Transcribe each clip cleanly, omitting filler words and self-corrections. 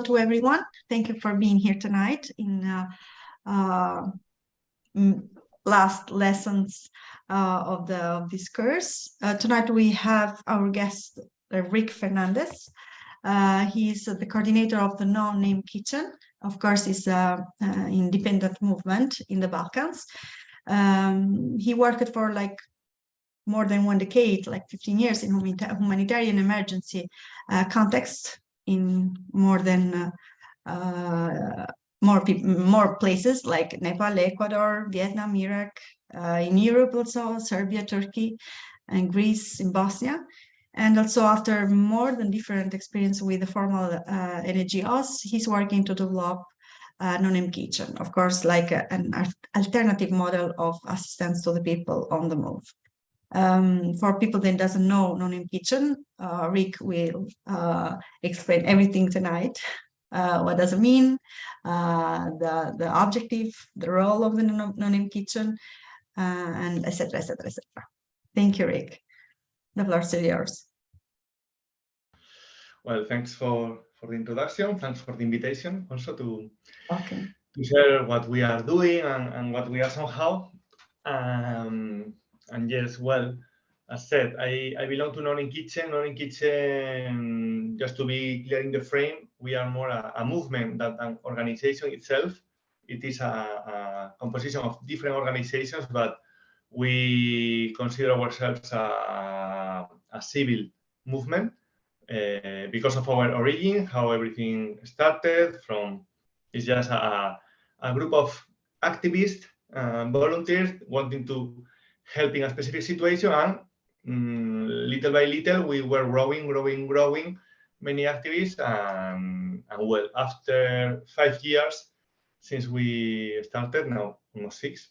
To everyone, thank you for being here tonight in last lessons of this course. Tonight we have our guest, Rick Fernandez. He's the coordinator of the No Name Kitchen. Of course, it's an independent movement in the Balkans. He worked for like more than 1 decade, like 15 years in humanitarian emergency context in more than more places like Nepal, Ecuador, Vietnam, Iraq, in Europe also, Serbia, Turkey, and Greece, in Bosnia. And also after more than different experience with the formal NGOs, he's working to develop No Name Kitchen, of course, like an alternative model of assistance to the people on the move. For people that doesn't know No Name Kitchen, Rick will explain everything tonight. What does it mean, the objective, the role of the No Name Kitchen, and etc., etc., etc. Thank you, Rick. The floor is yours. Well, thanks for the introduction. Thanks for the invitation also to share what we are doing and what we are somehow. And yes, well, as said, I belong to No Name Kitchen. No Name Kitchen, just to be clear in the frame, we are more a movement than an organization itself. It is a composition of different organizations, but we consider ourselves a civil movement because of our origin, how everything started from. It's just a group of activists, volunteers wanting to help in a specific situation, and little by little we were growing many activists, and well, after 5 years since we started, now almost 6,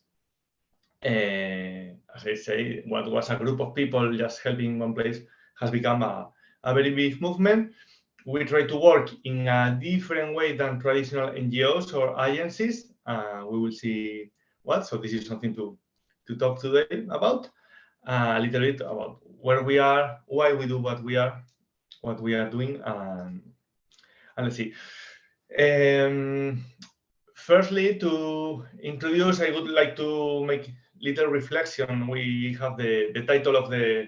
as I say, what was a group of people just helping one place has become a very big movement. We try to work in a different way than traditional NGOs or agencies. We will see what, so this is something to talk today about, a little bit about where we are, why we do what we are doing, and let's see. Firstly, to introduce, I would like to make little reflection. We have the title of the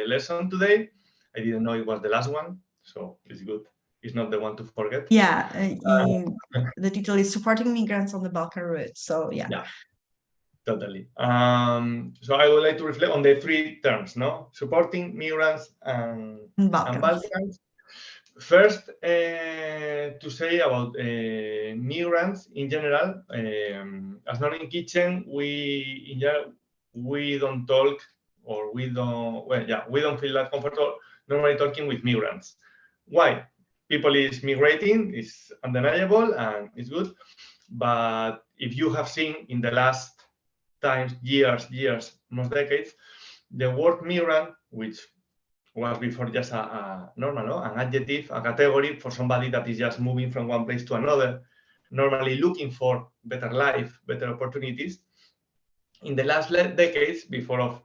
lesson today. I didn't know it was the last one, so it's good. It's not the one to forget. Yeah, the title is Supporting Migrants on the Balkan Route. So yeah. Totally. So I would like to reflect on the 3 terms, no? Supporting migrants and Balkans. First, to say about migrants in general, as No Name Kitchen, we don't talk, or we don't feel that comfortable normally talking with migrants. Why? People is migrating, is undeniable, and it's good. But if you have seen in the last years, most decades, the word migrant, which was before just a normal, an adjective, a category for somebody that is just moving from one place to another, normally looking for better life, better opportunities. In the last decades, before of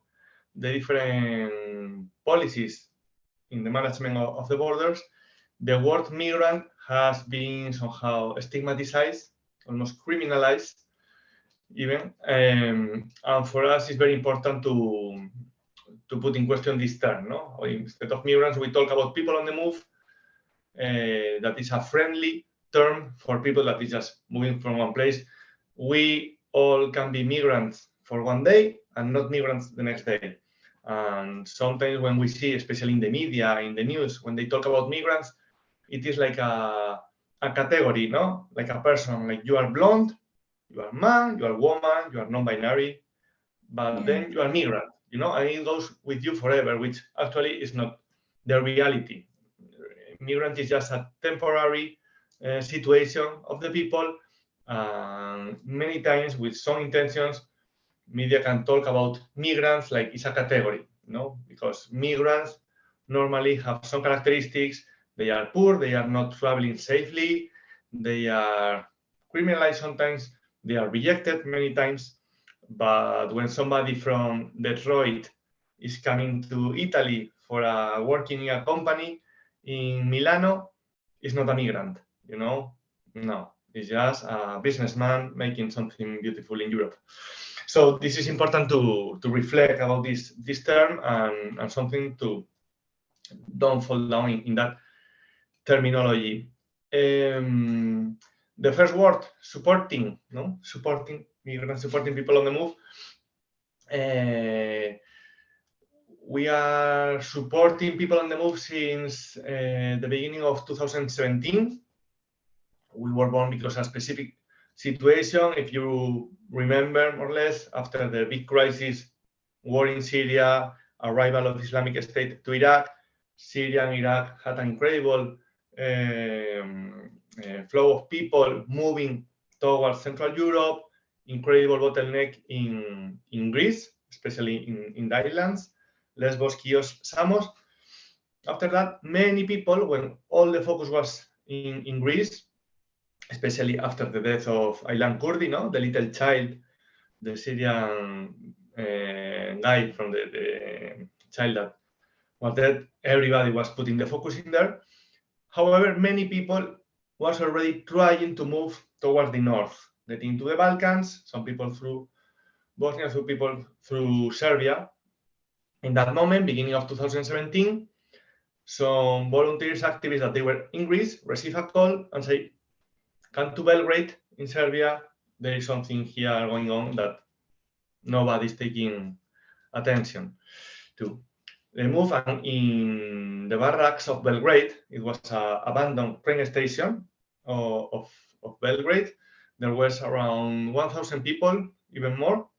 the different policies in the management of the borders, the word migrant has been somehow stigmatized, almost criminalized even, and for us it's very important to put in question this term, no? Instead of migrants, we talk about people on the move. That is a friendly term for people that is just moving from one place. We all can be migrants for one day and not migrants the next day. And sometimes when we see, especially in the media, in the news, when they talk about migrants, it is like a category, no? Like a person, like you are blonde, you are man, you are woman, you are non-binary, but then you are migrant, you know, and it goes with you forever, which actually is not the reality. Migrant is just a temporary situation of the people. Many times with some intentions, media can talk about migrants like it's a category, you know, because migrants normally have some characteristics. They are poor, they are not traveling safely, they are criminalized sometimes, they are rejected many times. But when somebody from Detroit is coming to Italy for working in a company in Milano, is not a migrant. you know, no, it's just a businessman making something beautiful in Europe. So this is important to reflect about this term and something to don't fall down in that terminology. The first word, supporting, no? Supporting migrants, supporting people on the move. We are supporting people on the move since the beginning of 2017. We were born because of a specific situation. If you remember, more or less, after the big crisis, war in Syria, arrival of Islamic State to Iraq, Syria and Iraq had an incredible flow of people moving towards Central Europe, incredible bottleneck in Greece, especially in the islands, Lesbos, Chios, Samos. After that, many people, when all the focus was in Greece, especially after the death of Aylan Kurdi, no? The little child, the Syrian guy from the child that was dead, everybody was putting the focus in there. However, many people was already trying to move towards the north, getting to the Balkans, some people through Bosnia, some people through Serbia. In that moment, beginning of 2017, some volunteers, activists that they were in Greece, received a call and say, come to Belgrade in Serbia, there is something here going on that nobody's taking attention to. They moved, and in the barracks of Belgrade, it was an abandoned train station of Belgrade. There was around 1,000 people, even more.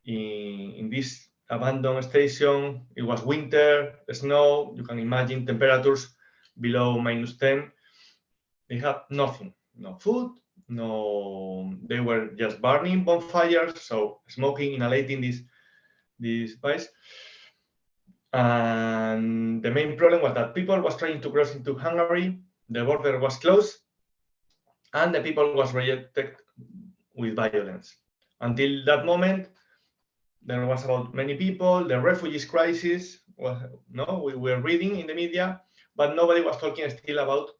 In this abandoned station, it was winter, snow, you can imagine temperatures below -10. They had nothing, no food, no, they were just burning bonfires, so smoking, inhalating this spice. And the main problem was that people was trying to cross into Hungary, the border was closed, and the people was rejected with violence. Until that moment, there was about many people, the refugees crisis, no, we were reading in the media, but nobody was talking still about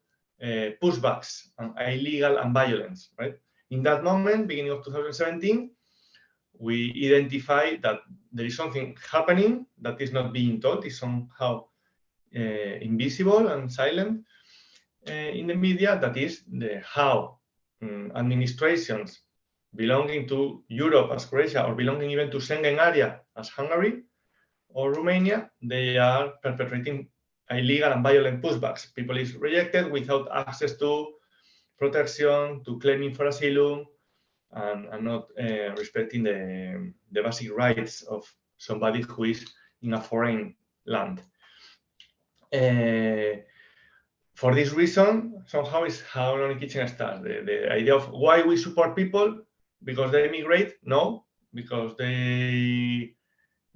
pushbacks and illegal and violence, right? In that moment, beginning of 2017, we identified that there is something happening that is not being told, is somehow invisible and silent in the media, that is how administrations belonging to Europe as Croatia, or belonging even to Schengen area as Hungary or Romania, they are perpetrating illegal and violent pushbacks. People is rejected without access to protection, to claiming for asylum, and not respecting the basic rights of somebody who is in a foreign land. For this reason, somehow is how Lonely Kitchen starts. The idea of why we support people, because they migrate? No. Because they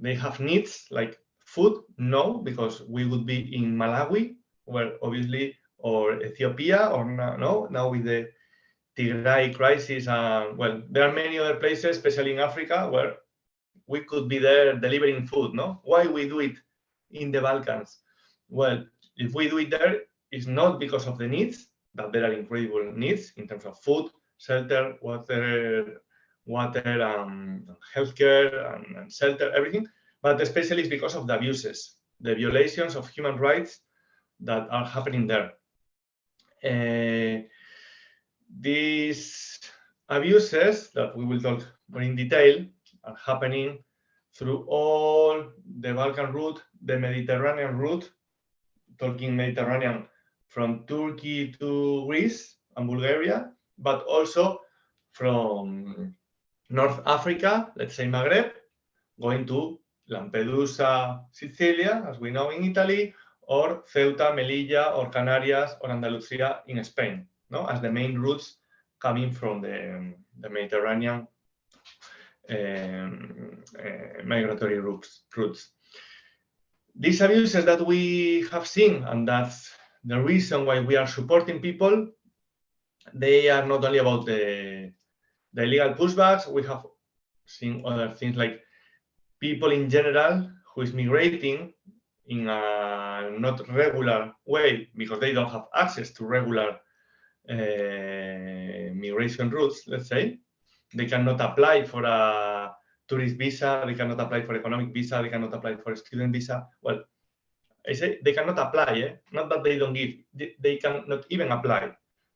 have needs like food? No, because we would be in Malawi, where obviously, or Ethiopia, or no, now with the Tigray crisis, well, there are many other places, especially in Africa, where we could be there delivering food, no? Why we do it in the Balkans? Well, if we do it there, it's not because of the needs, that there are incredible needs in terms of food, shelter, water, healthcare, and shelter, everything, but especially it's because of the abuses, the violations of human rights that are happening there. These abuses that we will talk more in detail are happening through all the Balkan route, the Mediterranean route, talking Mediterranean from Turkey to Greece and Bulgaria, but also from North Africa, let's say Maghreb, going to Lampedusa, Sicilia, as we know in Italy, or Ceuta, Melilla, or Canarias, or Andalusia in Spain, no? As the main routes coming from the Mediterranean migratory routes. These abuses that we have seen, and that's the reason why we are supporting people, they are not only about the illegal pushbacks. We have seen other things like people in general who is migrating in a not regular way because they don't have access to regular migration routes, let's say. They cannot apply for a tourist visa, they cannot apply for economic visa, they cannot apply for a student visa. Well, I say they cannot apply, not that they don't give, they cannot even apply.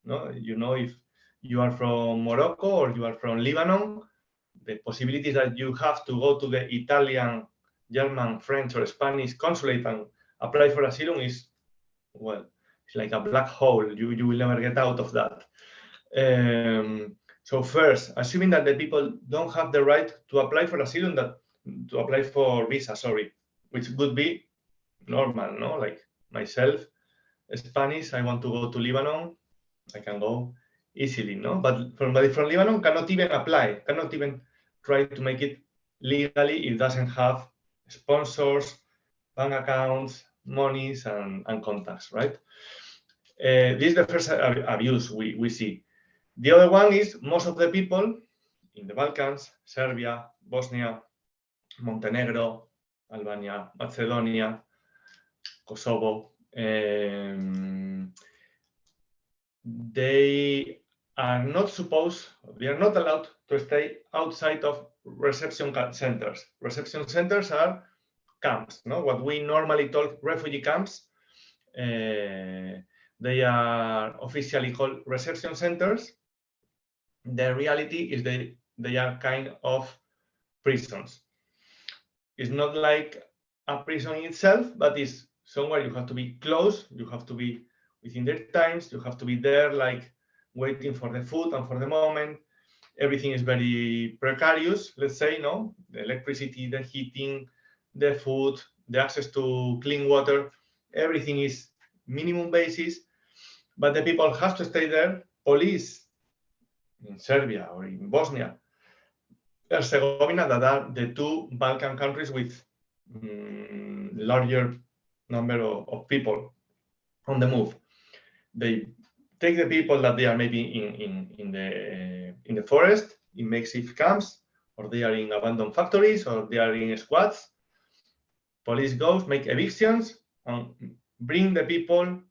No, you know, if you are from Morocco or you are from Lebanon, the possibilities that you have to go to the Italian, German, French, or Spanish consulate and apply for asylum is, well, it's like a black hole. You will never get out of that. So first, assuming that the people don't have the right to apply for asylum, to apply for visa, sorry, which would be normal, no? Like myself, Spanish, I want to go to Lebanon, I can go easily, no? But somebody from Lebanon cannot even apply, cannot even try to make it legally. It doesn't have sponsors, bank accounts, monies, and contacts, right? This is the first abuse we see. The other one is most of the people in the Balkans, Serbia, Bosnia, Montenegro, Albania, Macedonia, Kosovo, they are not supposed, they are not allowed to stay outside of reception centers. Reception centers are camps, no? What we normally call refugee camps. They are officially called reception centers. The reality is they are kind of prisons. It's not like a prison itself, but it's somewhere you have to be close, you have to be within their times, you have to be there, like waiting for the food and for the moment. Everything is very precarious, let's say, no? The electricity, the heating, the food, the access to clean water, everything is minimum basis, but the people have to stay there. Police in Serbia or in Bosnia, Herzegovina, that are the two Balkan countries with larger number of people on the move. They take the people that they are maybe in the forest, in makeshift camps, or they are in abandoned factories, or they are in squads. Police goes, make evictions, and bring the people,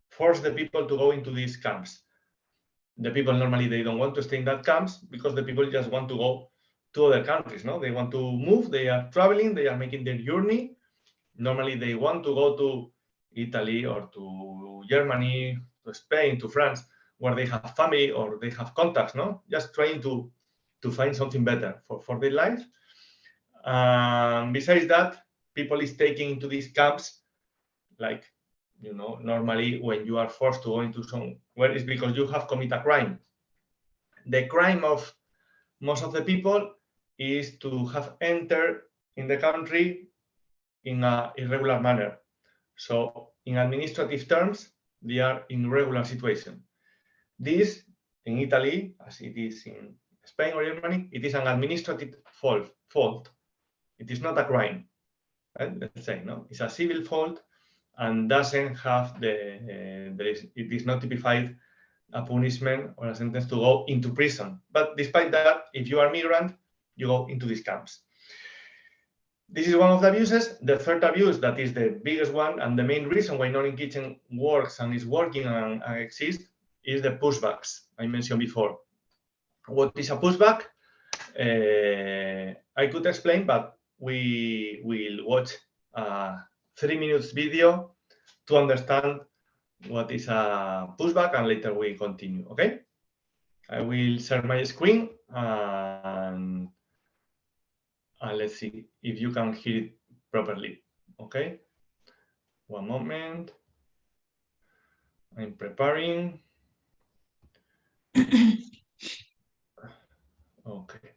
force the people to go into these camps. The people normally, they don't want to stay in that camps because the people just want to go to other countries, no? They want to move, they are traveling, they are making their journey. Normally they want to go to Italy or to Germany, to Spain, to France, where they have family or they have contacts, no? Just trying to find something better for their life. Besides that, people is taken into these camps, like, you know, normally when you are forced to go into somewhere, it's because you have committed a crime. The crime of most of the people is to have entered in the country in an irregular manner. So in administrative terms, they are in regular situation. This, in Italy, as it is in Spain or Germany, it is an administrative fault. It is not a crime. Right? Let's say, no, it's a civil fault and doesn't have it is not typified a punishment or a sentence to go into prison. But despite that, if you are a migrant, you go into these camps. This is one of the abuses. The third abuse, that is the biggest one, and the main reason why non-kitchen works and is working and exists, is the pushbacks I mentioned before. What is a pushback? I could explain, but we will watch a 3 minutes video to understand what is a pushback, and later we continue, okay? I will share my screen and let's see if you can hear it properly, okay? One moment. I'm preparing. Okay.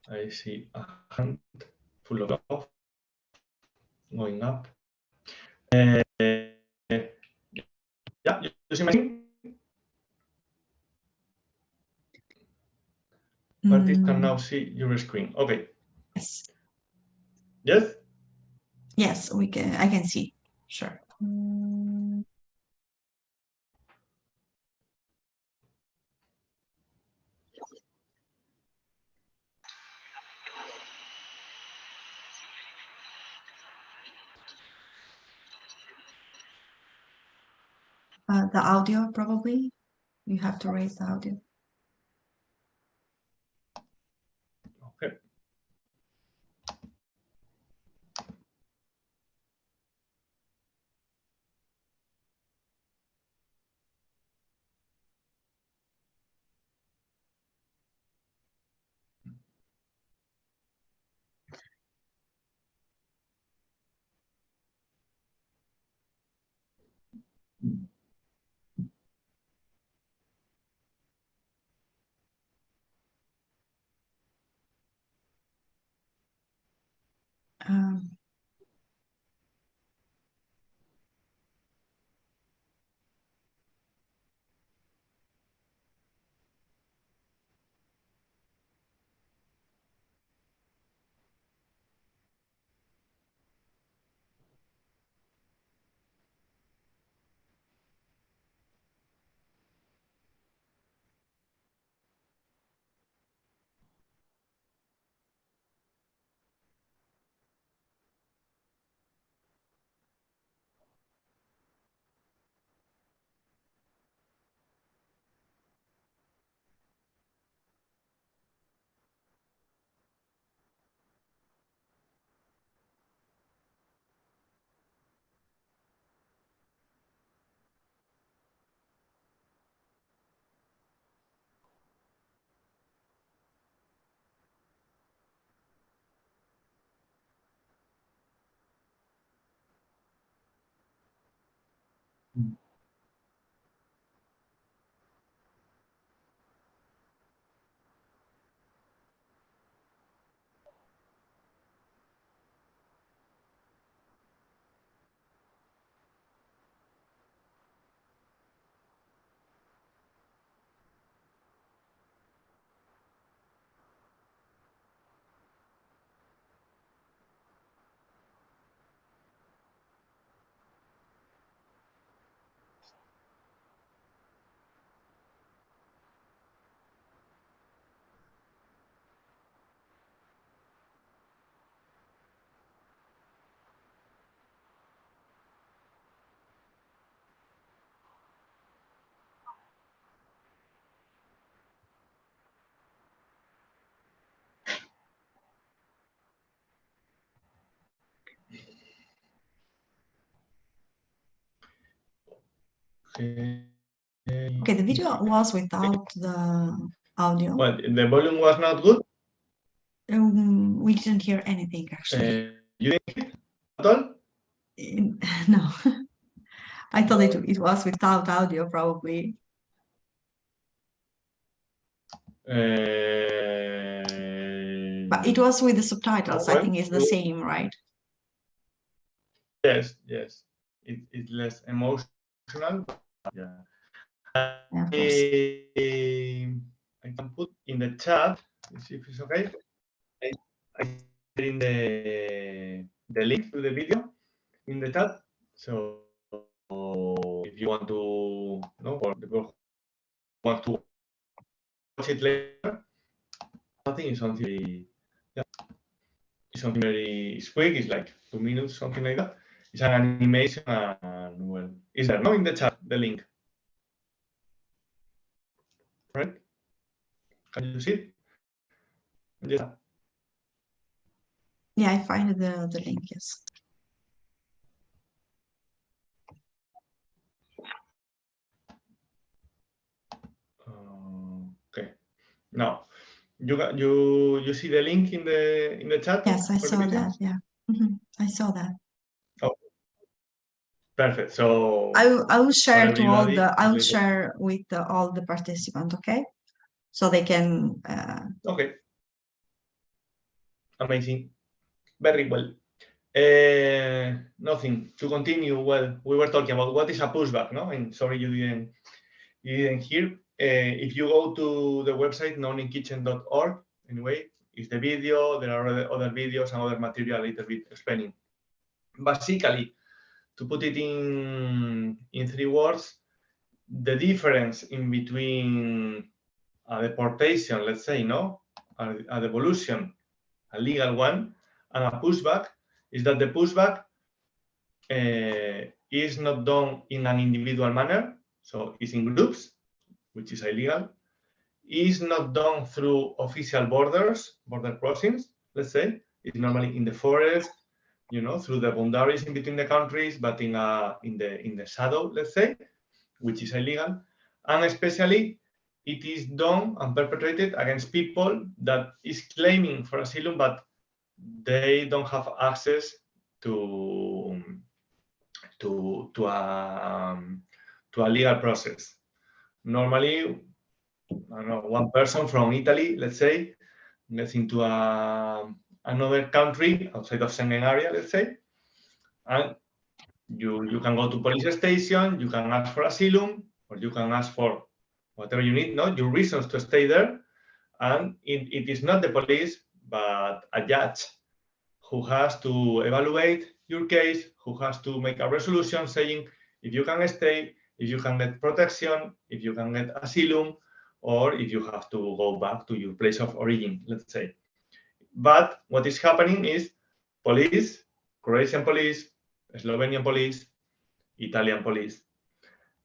I see a hand full of love going up. Yeah, you see my screen? Parties can now see your screen. Okay. Yes. Yes? Yes, I can see. Sure. The audio, probably. You have to raise the audio. Okay. Um, okay, the video was without the audio. Well, the volume was not good. We didn't hear anything, actually. You didn't hear it at all? No. I thought it was without audio, probably. But it was with the subtitles. Well, I think it's the same, right? Yes, yes. It's less emotional. Yeah. Yeah, of course. I can put in the chat, see if it's okay. I put in the link to the video in the chat. So if you want to know, or the people who want to watch it later, I think it's something very, yeah, it's something very quick. It's like 2 minutes, something like that. It's an animation, and well, is there no in the chat the link? Right? Can you see it? Yeah. Yeah, I find the link, yes. Okay. Now, you see the link in the chat? Yes, I for the saw video? that. Yeah, I saw that. Oh, perfect. So I will share to all the. I will later. share with all the participants. Okay, so they can. Okay. Amazing. Very well. Nothing to continue. Well, we were talking about what is a pushback, no? And sorry you didn't hear. If you go to the website noninKitchen.org, anyway, it's the video. There are other videos and other material a little bit explaining. Basically, to put it in 3 words, the difference in between a deportation, let's say, no, a devolution, a legal one, and a pushback is that the pushback is not done in an individual manner, so it's in groups, which is illegal. It's not done through official border crossings, let's say. It's normally in the forest, you know, through the boundaries in between the countries, but in the shadow, let's say, which is illegal. And especially, it is done and perpetrated against people that is claiming for asylum, but they don't have access to a legal process. Normally, I don't know, one person from Italy, let's say, gets into another country outside of Schengen area, let's say, and you can go to police station, you can ask for asylum, or you can ask for whatever you need, no, your reasons to stay there, and it is not the police, but a judge who has to evaluate your case, who has to make a resolution saying if you can stay, if you can get protection, if you can get asylum, or if you have to go back to your place of origin, let's say. But what is happening is police, Croatian police, Slovenian police, Italian police,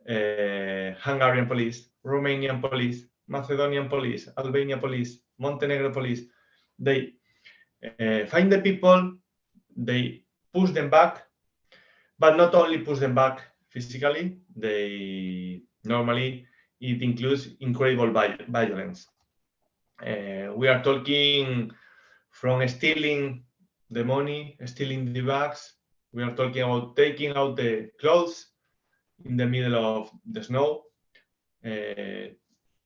Hungarian police, Romanian police, Macedonian police, Albania police, Montenegro police, they find the people, they push them back, but not only push them back physically, they normally, it includes incredible violence. We are talking from stealing the money, stealing the bags. We are talking about taking out the clothes in the middle of the snow,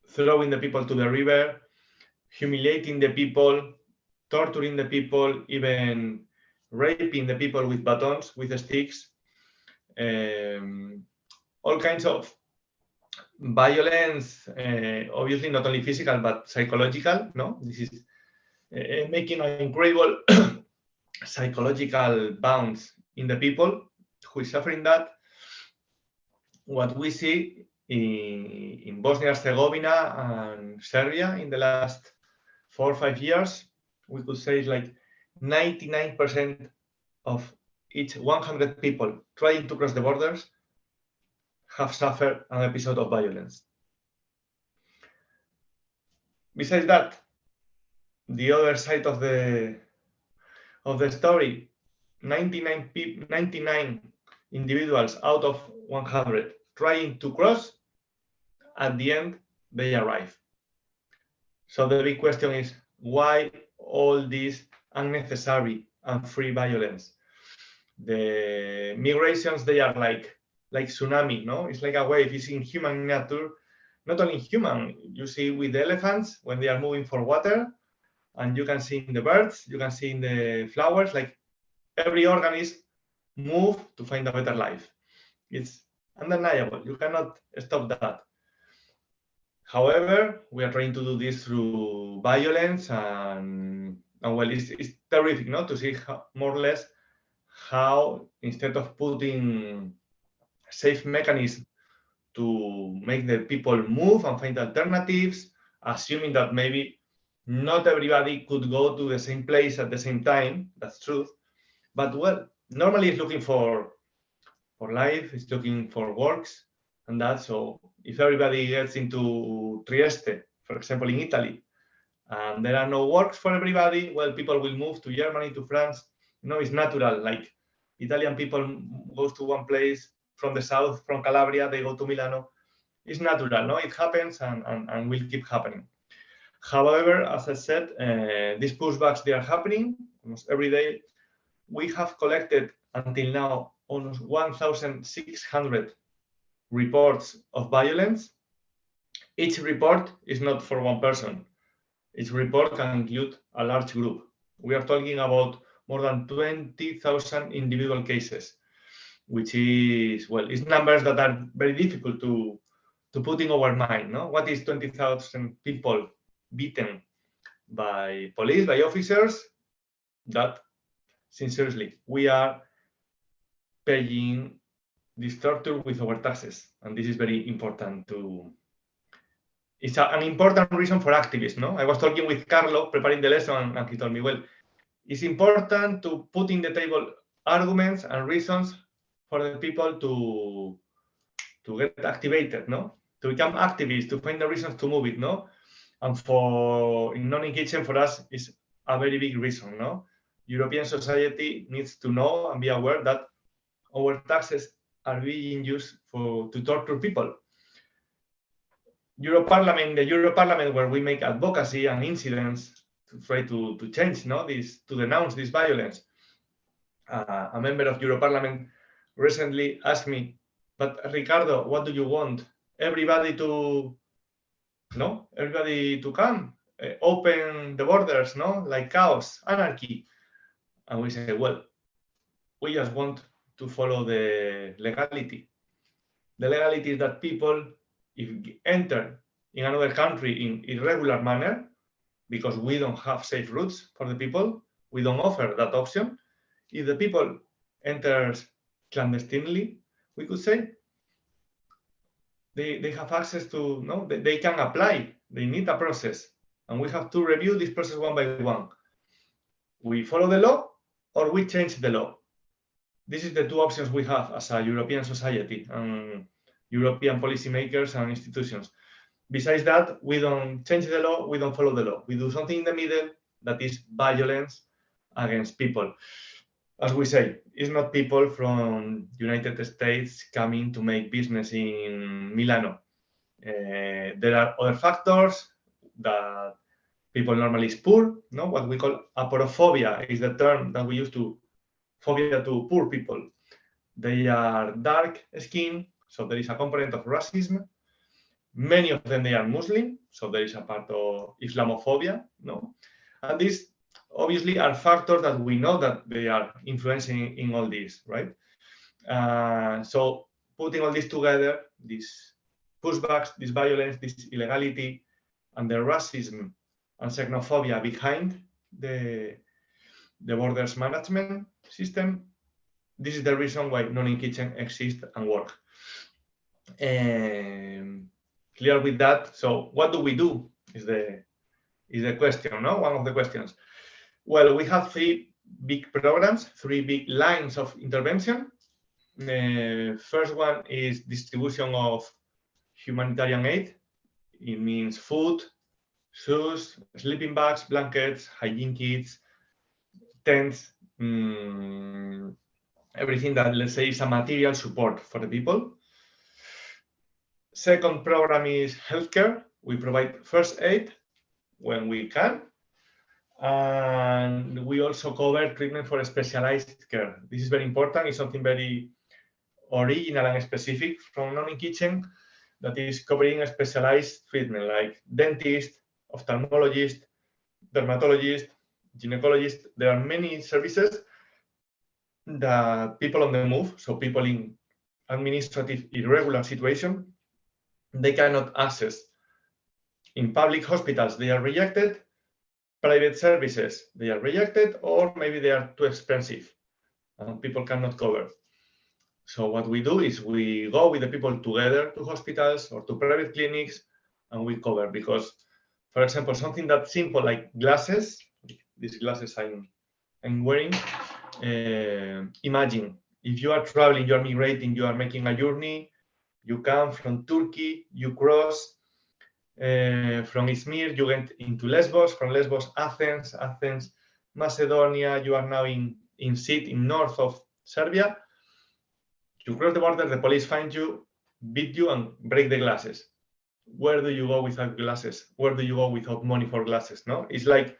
throwing the people to the river, humiliating the people, torturing the people, even raping the people with batons, with sticks, all kinds of violence, obviously not only physical but psychological. No, this is making an incredible psychological bounds in the people who is suffering that. What we see in Bosnia-Herzegovina and Serbia in the last 4 or 5 years, we could say it's like 99% of each 100 people trying to cross the borders have suffered an episode of violence. Besides that, the other side of the story, 99 individuals out of 100 trying to cross, at the end they arrive. So the big question is, why all this unnecessary and free violence? The migrations, they are like tsunami, no? It's like a wave. It's in human nature, not only human. You see with the elephants when they are moving for water, and you can see in the birds, you can see in the flowers, like every organism move to find a better life. It's undeniable. You cannot stop that. However, we are trying to do this through violence, and well, it's terrific, no, to see how, more or less how, instead of putting safe mechanisms to make the people move and find alternatives, assuming that maybe not everybody could go to the same place at the same time, that's true, but well, normally it's looking for life, it's looking for works, and that. So if everybody gets into Trieste, for example, in Italy, and there are no works for everybody, well, people will move to Germany, to France. You know, it's natural. Like Italian people go to one place from the south, from Calabria, they go to Milano. It's natural, no? It happens and will keep happening. However, as I said, these pushbacks, they are happening almost every day. We have collected until now almost 1,600 reports of violence. Each report is not for one person. Each report can include a large group. We are talking about more than 20,000 individual cases, which is, well, it's numbers that are very difficult to put in our mind. No? What is 20,000 people beaten by police, by officers? That, sincerely, we are paying this torture with our taxes, and this is very important to. It's an important reason for activism. No, I was talking with Carlo preparing the lesson, and he told me, well, it's important to put in the table arguments and reasons for the people to get activated, no? To become activists, to find the reasons to move it, no? And for in non-kitchen, for us, is a very big reason, no? European society needs to know and be aware that our taxes are being used to torture people. The Euro Parliament, where we make advocacy and incidents to try to change, no, this, to denounce this violence. A member of Euro Parliament recently asked me, "But Ricardo, what do you want? Everybody to come, open the borders, no, like chaos, anarchy?" And we say, well, we just want to follow the legality. The legality is that people, if enter in another country in irregular manner, because we don't have safe routes for the people, we don't offer that option. If the people enters clandestinely, we could say, they have access to, no, they can apply, they need a process, and we have to review this process one by one. We follow the law or we change the law. This is the two options we have as a European society and European policymakers and institutions. Besides that, we don't change the law, we don't follow the law. We do something in the middle that is violence against people. As we say, it's not people from United States coming to make business in Milano. There are other factors that people normally is poor, no? What we call aporophobia is the term that we use to phobia to poor people. They are dark skinned, so there is a component of racism. Many of them, they are Muslim, so there is a part of Islamophobia, no? And these obviously are factors that we know that they are influencing in all this, right? So putting all this together, these pushbacks, this violence, this illegality, and the racism and xenophobia behind the borders management system, this is the reason why non-in-kitchen exists and work. Clear with that. So what do we do is the question, no? One of the questions. Well, we have three big programs, three big lines of intervention. The first one is distribution of humanitarian aid. It means food, shoes, sleeping bags, blankets, hygiene kits, tents, everything that, let's say, is a material support for the people. Second program is healthcare. We provide first aid when we can. And we also cover treatment for specialized care. This is very important. It's something very original and specific from non-in-kitchen that is covering a specialized treatment like dentist, ophthalmologist, dermatologist, gynecologist. There are many services that people on the move, so people in administrative irregular situation, they cannot access. In public hospitals, they are rejected. Private services, they are rejected, or maybe they are too expensive and people cannot cover. So what we do is we go with the people together to hospitals or to private clinics and we cover, because, for example, something that simple like glasses, these glasses I'm wearing, imagine if you are traveling, you are migrating, you are making a journey, you come from Turkey, you cross from Izmir, you get into Lesbos, from Lesbos, Athens, Macedonia, you are now in Sid, in north of Serbia. You cross the border, the police find you, beat you, and break the glasses. Where do you go without glasses? Where do you go without money for glasses? No, it's like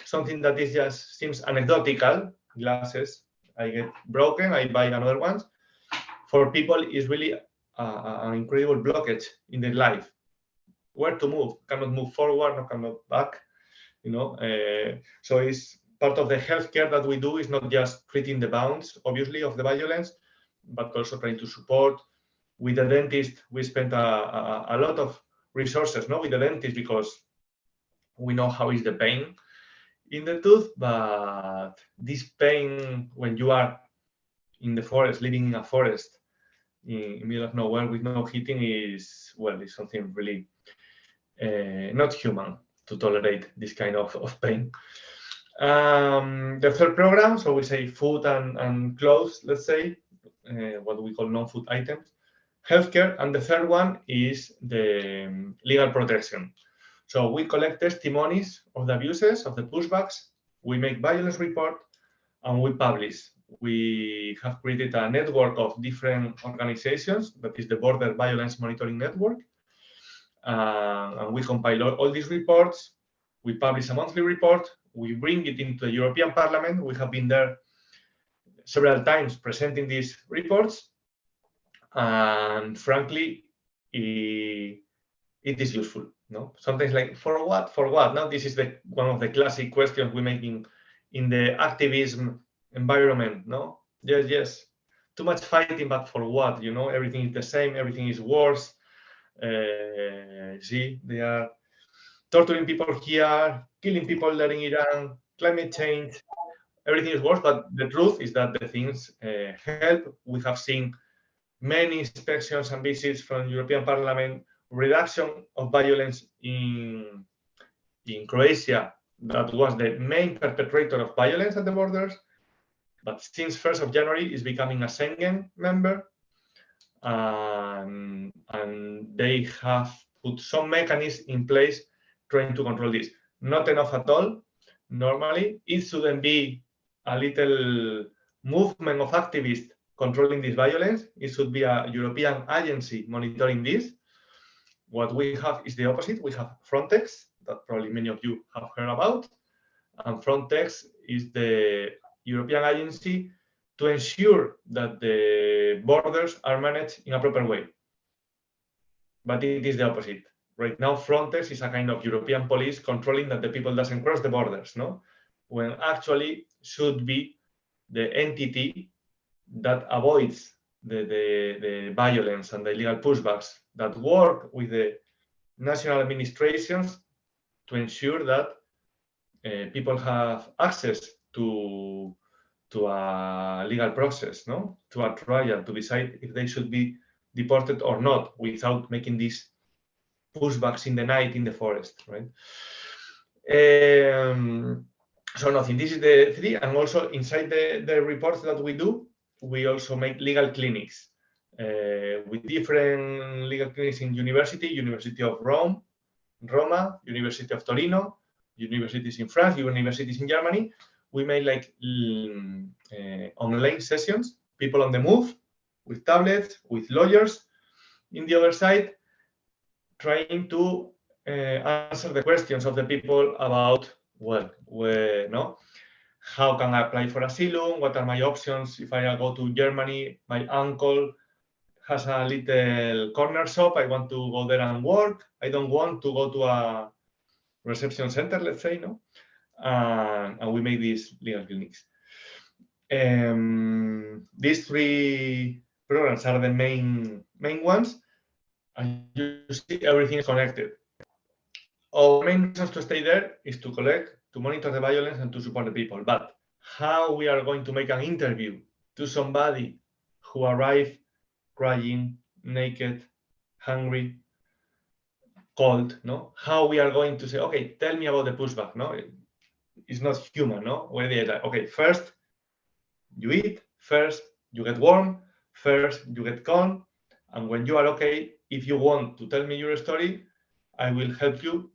something that is just seems anecdotal. Glasses, I get broken, I buy another ones. For people, it's really an incredible blockage in their life. Where to move? Cannot move forward, no, cannot back. You know, so it's part of the healthcare that we do is not just treating the bounds, obviously, of the violence, but also trying to support. With the dentist, we spent a lot of resources, no, with the dentist, because we know how is the pain in the tooth, but this pain when you are in the forest, living in a forest in the middle of nowhere with no heating is, well, is something really not human to tolerate this kind of pain. The third program, so we say food and clothes, let's say, what we call non-food items. healthcare, and the third one is the legal protection. So we collect testimonies of the abuses, of the pushbacks, we make violence report, and we publish. We have created a network of different organizations, that is the Border Violence Monitoring Network, and we compile all these reports. We publish a monthly report, we bring it into the European Parliament. We have been there several times presenting these reports, and frankly, it is useful. No, sometimes like for what? Now this is one of the classic questions we make in the activism environment. No, yes, too much fighting, but for what? You know, everything is the same, everything is worse. See, they are torturing people here, killing people there in Iran, climate change, everything is worse. But the truth is that the things help. We have seen many inspections and visits from European Parliament, reduction of violence in Croatia, that was the main perpetrator of violence at the borders, but since 1st of January is becoming a Schengen member, and they have put some mechanisms in place trying to control this. Not enough at all. Normally, it shouldn't be a little movement of activists controlling this violence. It should be a European agency monitoring this. What we have is the opposite. We have Frontex, that probably many of you have heard about. And Frontex is the European agency to ensure that the borders are managed in a proper way. But it is the opposite. Right now, Frontex is a kind of European police controlling that the people doesn't cross the borders, no? When actually should be the entity that avoids the violence and the illegal pushbacks, that work with the national administrations to ensure that people have access to a legal process, no? To a trial, to decide if they should be deported or not, without making these pushbacks in the night in the forest, right? So nothing, this is the three. And also inside the reports that we do, we also make legal clinics with different legal clinics in University of Rome, Roma, University of Torino, universities in France, universities in Germany. We made like online sessions, people on the move, with tablets, with lawyers in the other side, trying to answer the questions of the people about, how can I apply for asylum? What are my options if I go to Germany? My uncle has a little corner shop. I want to go there and work. I don't want to go to a reception center, let's say, no? And we made these legal clinics. These three programs are the main ones, and you see everything is connected. Our main reasons to stay there is to collect, to monitor the violence, and to support the people. But how we are going to make an interview to somebody who arrived crying, naked, hungry, cold, no? How we are going to say, okay, tell me about the pushback, no? It's not human, no? Where they like, okay, first you eat, first you get warm, first you get calm, and when you are okay, if you want to tell me your story, I will help you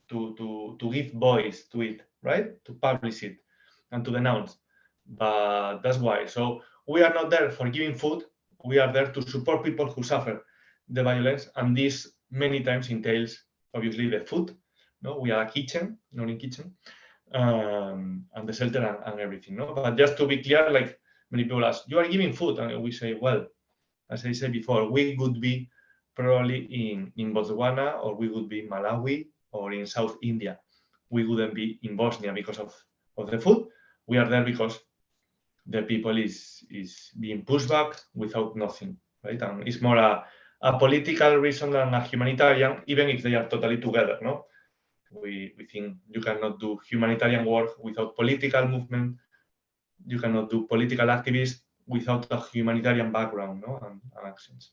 to give voice to it, right? To publish it and to denounce. But that's why. So we are not there for giving food. We are there to support people who suffer the violence, and this many times entails obviously the food. No, we are a kitchen, not in kitchen, and the shelter and everything. No, but just to be clear, like many people ask, you are giving food, and we say, well, as I said before, we could be probably in Botswana, or we would be in Malawi, or in South India. We wouldn't be in Bosnia because of the food. We are there because the people is being pushed back without nothing, right? And it's more a political reason than a humanitarian, even if they are totally together, no? We think you cannot do humanitarian work without political movement. You cannot do political activism without a humanitarian background, no? And actions.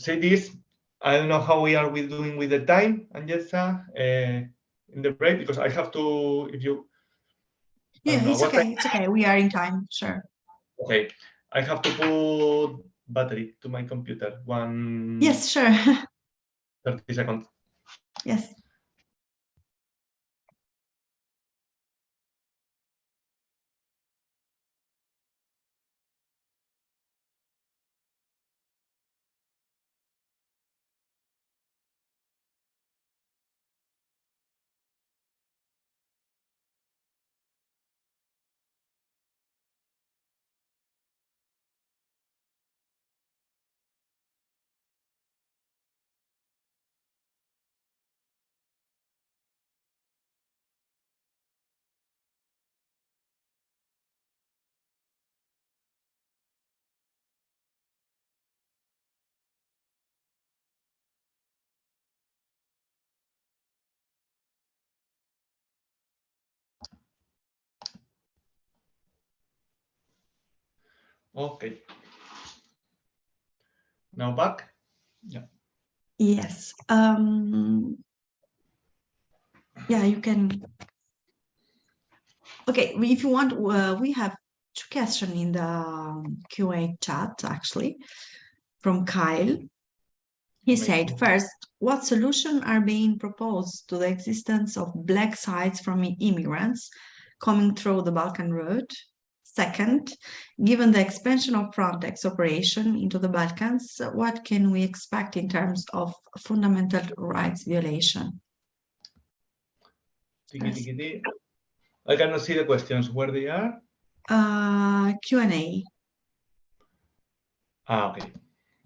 Say this, I don't know how we are doing with the time, Angessa, in the break, because I have to, if you... Yeah, it's okay, it's okay. We are in time, sure. Okay, I have to put battery to my computer. Yes, sure. 30 seconds. Yes. Okay. Now back? Yeah. Yes. Yeah, you can. Okay, if you want, we have two questions in the QA chat, actually, from Kyle. He Amazing. said, first, what solutions are being proposed to the existence of black sites from immigrants coming through the Balkan route? Second, given the expansion of Frontex operation into the Balkans, what can we expect in terms of fundamental rights violation? I cannot see the questions where they are. Q&A. Okay.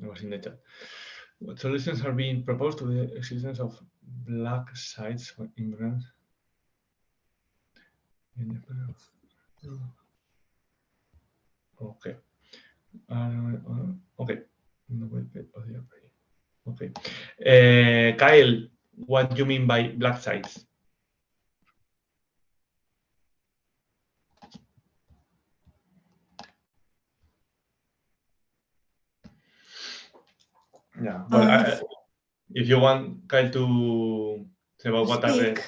It was in the chat. What solutions are being proposed to the existence of black sites for immigrants? Okay. Okay. Okay. Kyle, what do you mean by black sites? Yeah. Well, if you want Kyle to say about what are the...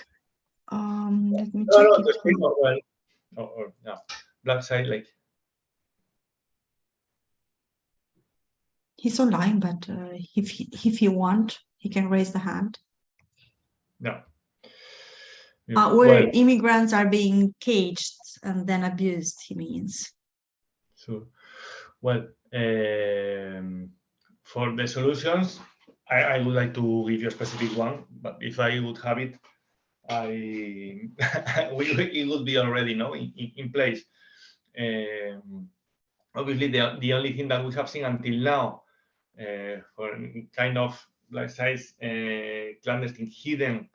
Let me check. Yeah. Black site, like... He's online, but if you want, he can raise the hand. Yeah. Where immigrants are being caged and then abused, he means. So, well, for the solutions, I would like to give you a specific one, but if I would have it, it would be already in place. Obviously, the only thing that we have seen until now for kind of like size clandestine hidden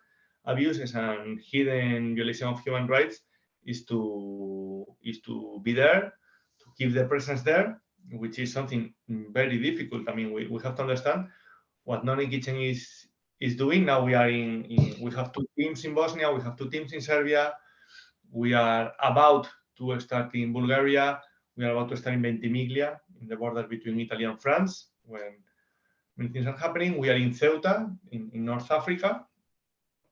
abuses and hidden violation of human rights is to be there, to keep the presence there, which is something very difficult. I mean, we have to understand what non-kitchen is doing. Now we are we have 2 teams in Bosnia, we have 2 teams in Serbia, we are about to start in Bulgaria, we are about to start in Ventimiglia, in the border between Italy and France, when many things are happening. We are in Ceuta, in North Africa,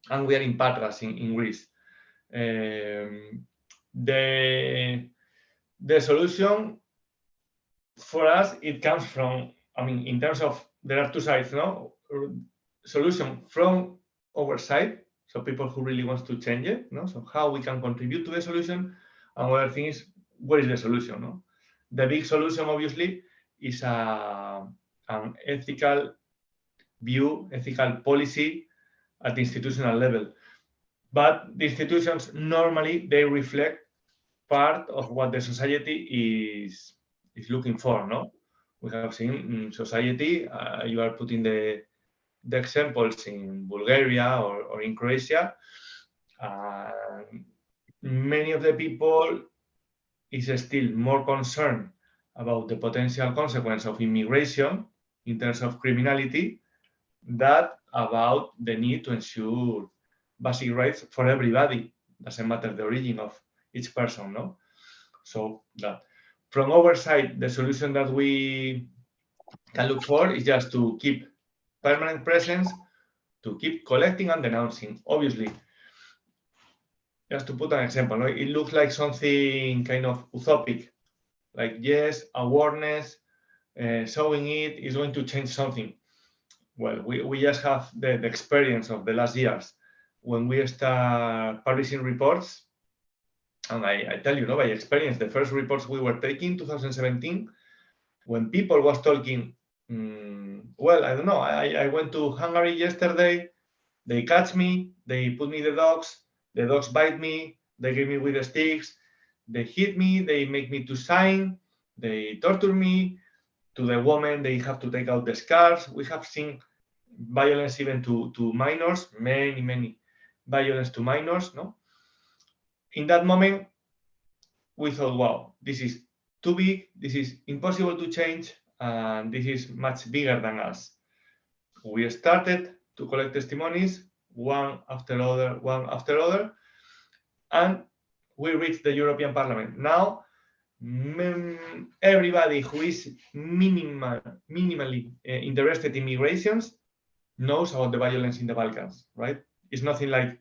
and we are in Patras, in Greece. The solution for us, it comes from, I mean, in terms of, there are 2 sides, no? Solution from our side, so people who really want to change it, no? So how we can contribute to the solution, and other thing is, what is the solution, no? The big solution, obviously, is an ethical view, ethical policy at the institutional level. But the institutions, normally, they reflect part of what the society is looking for, no? We have seen in society, you are putting the examples in Bulgaria or in Croatia, many of the people is still more concerned about the potential consequence of immigration in terms of criminality than about the need to ensure basic rights for everybody. Doesn't matter the origin of each person, no? So that from our side, the solution that we can look for is just to keep permanent presence, to keep collecting and denouncing. Obviously, just to put an example, no? It looks like something kind of utopic, like yes, awareness, showing it is going to change something. Well, we just have the experience of the last years when we start publishing reports. And I tell you, by experience, the first reports we were taking 2017, when people was talking, well, I don't know, I went to Hungary yesterday, they catch me, they put me the dogs bite me, they give me with the sticks, they hit me, they make me to sign, they torture me. To the woman, they have to take out the scars. We have seen violence even to minors, many violence to minors, no? In that moment, we thought, wow, this is too big, this is impossible to change, and this is much bigger than us. We started to collect testimonies, one after other, and we reached the European Parliament. Now, everybody who is minimally interested in migrations knows about the violence in the Balkans, right? It's nothing like,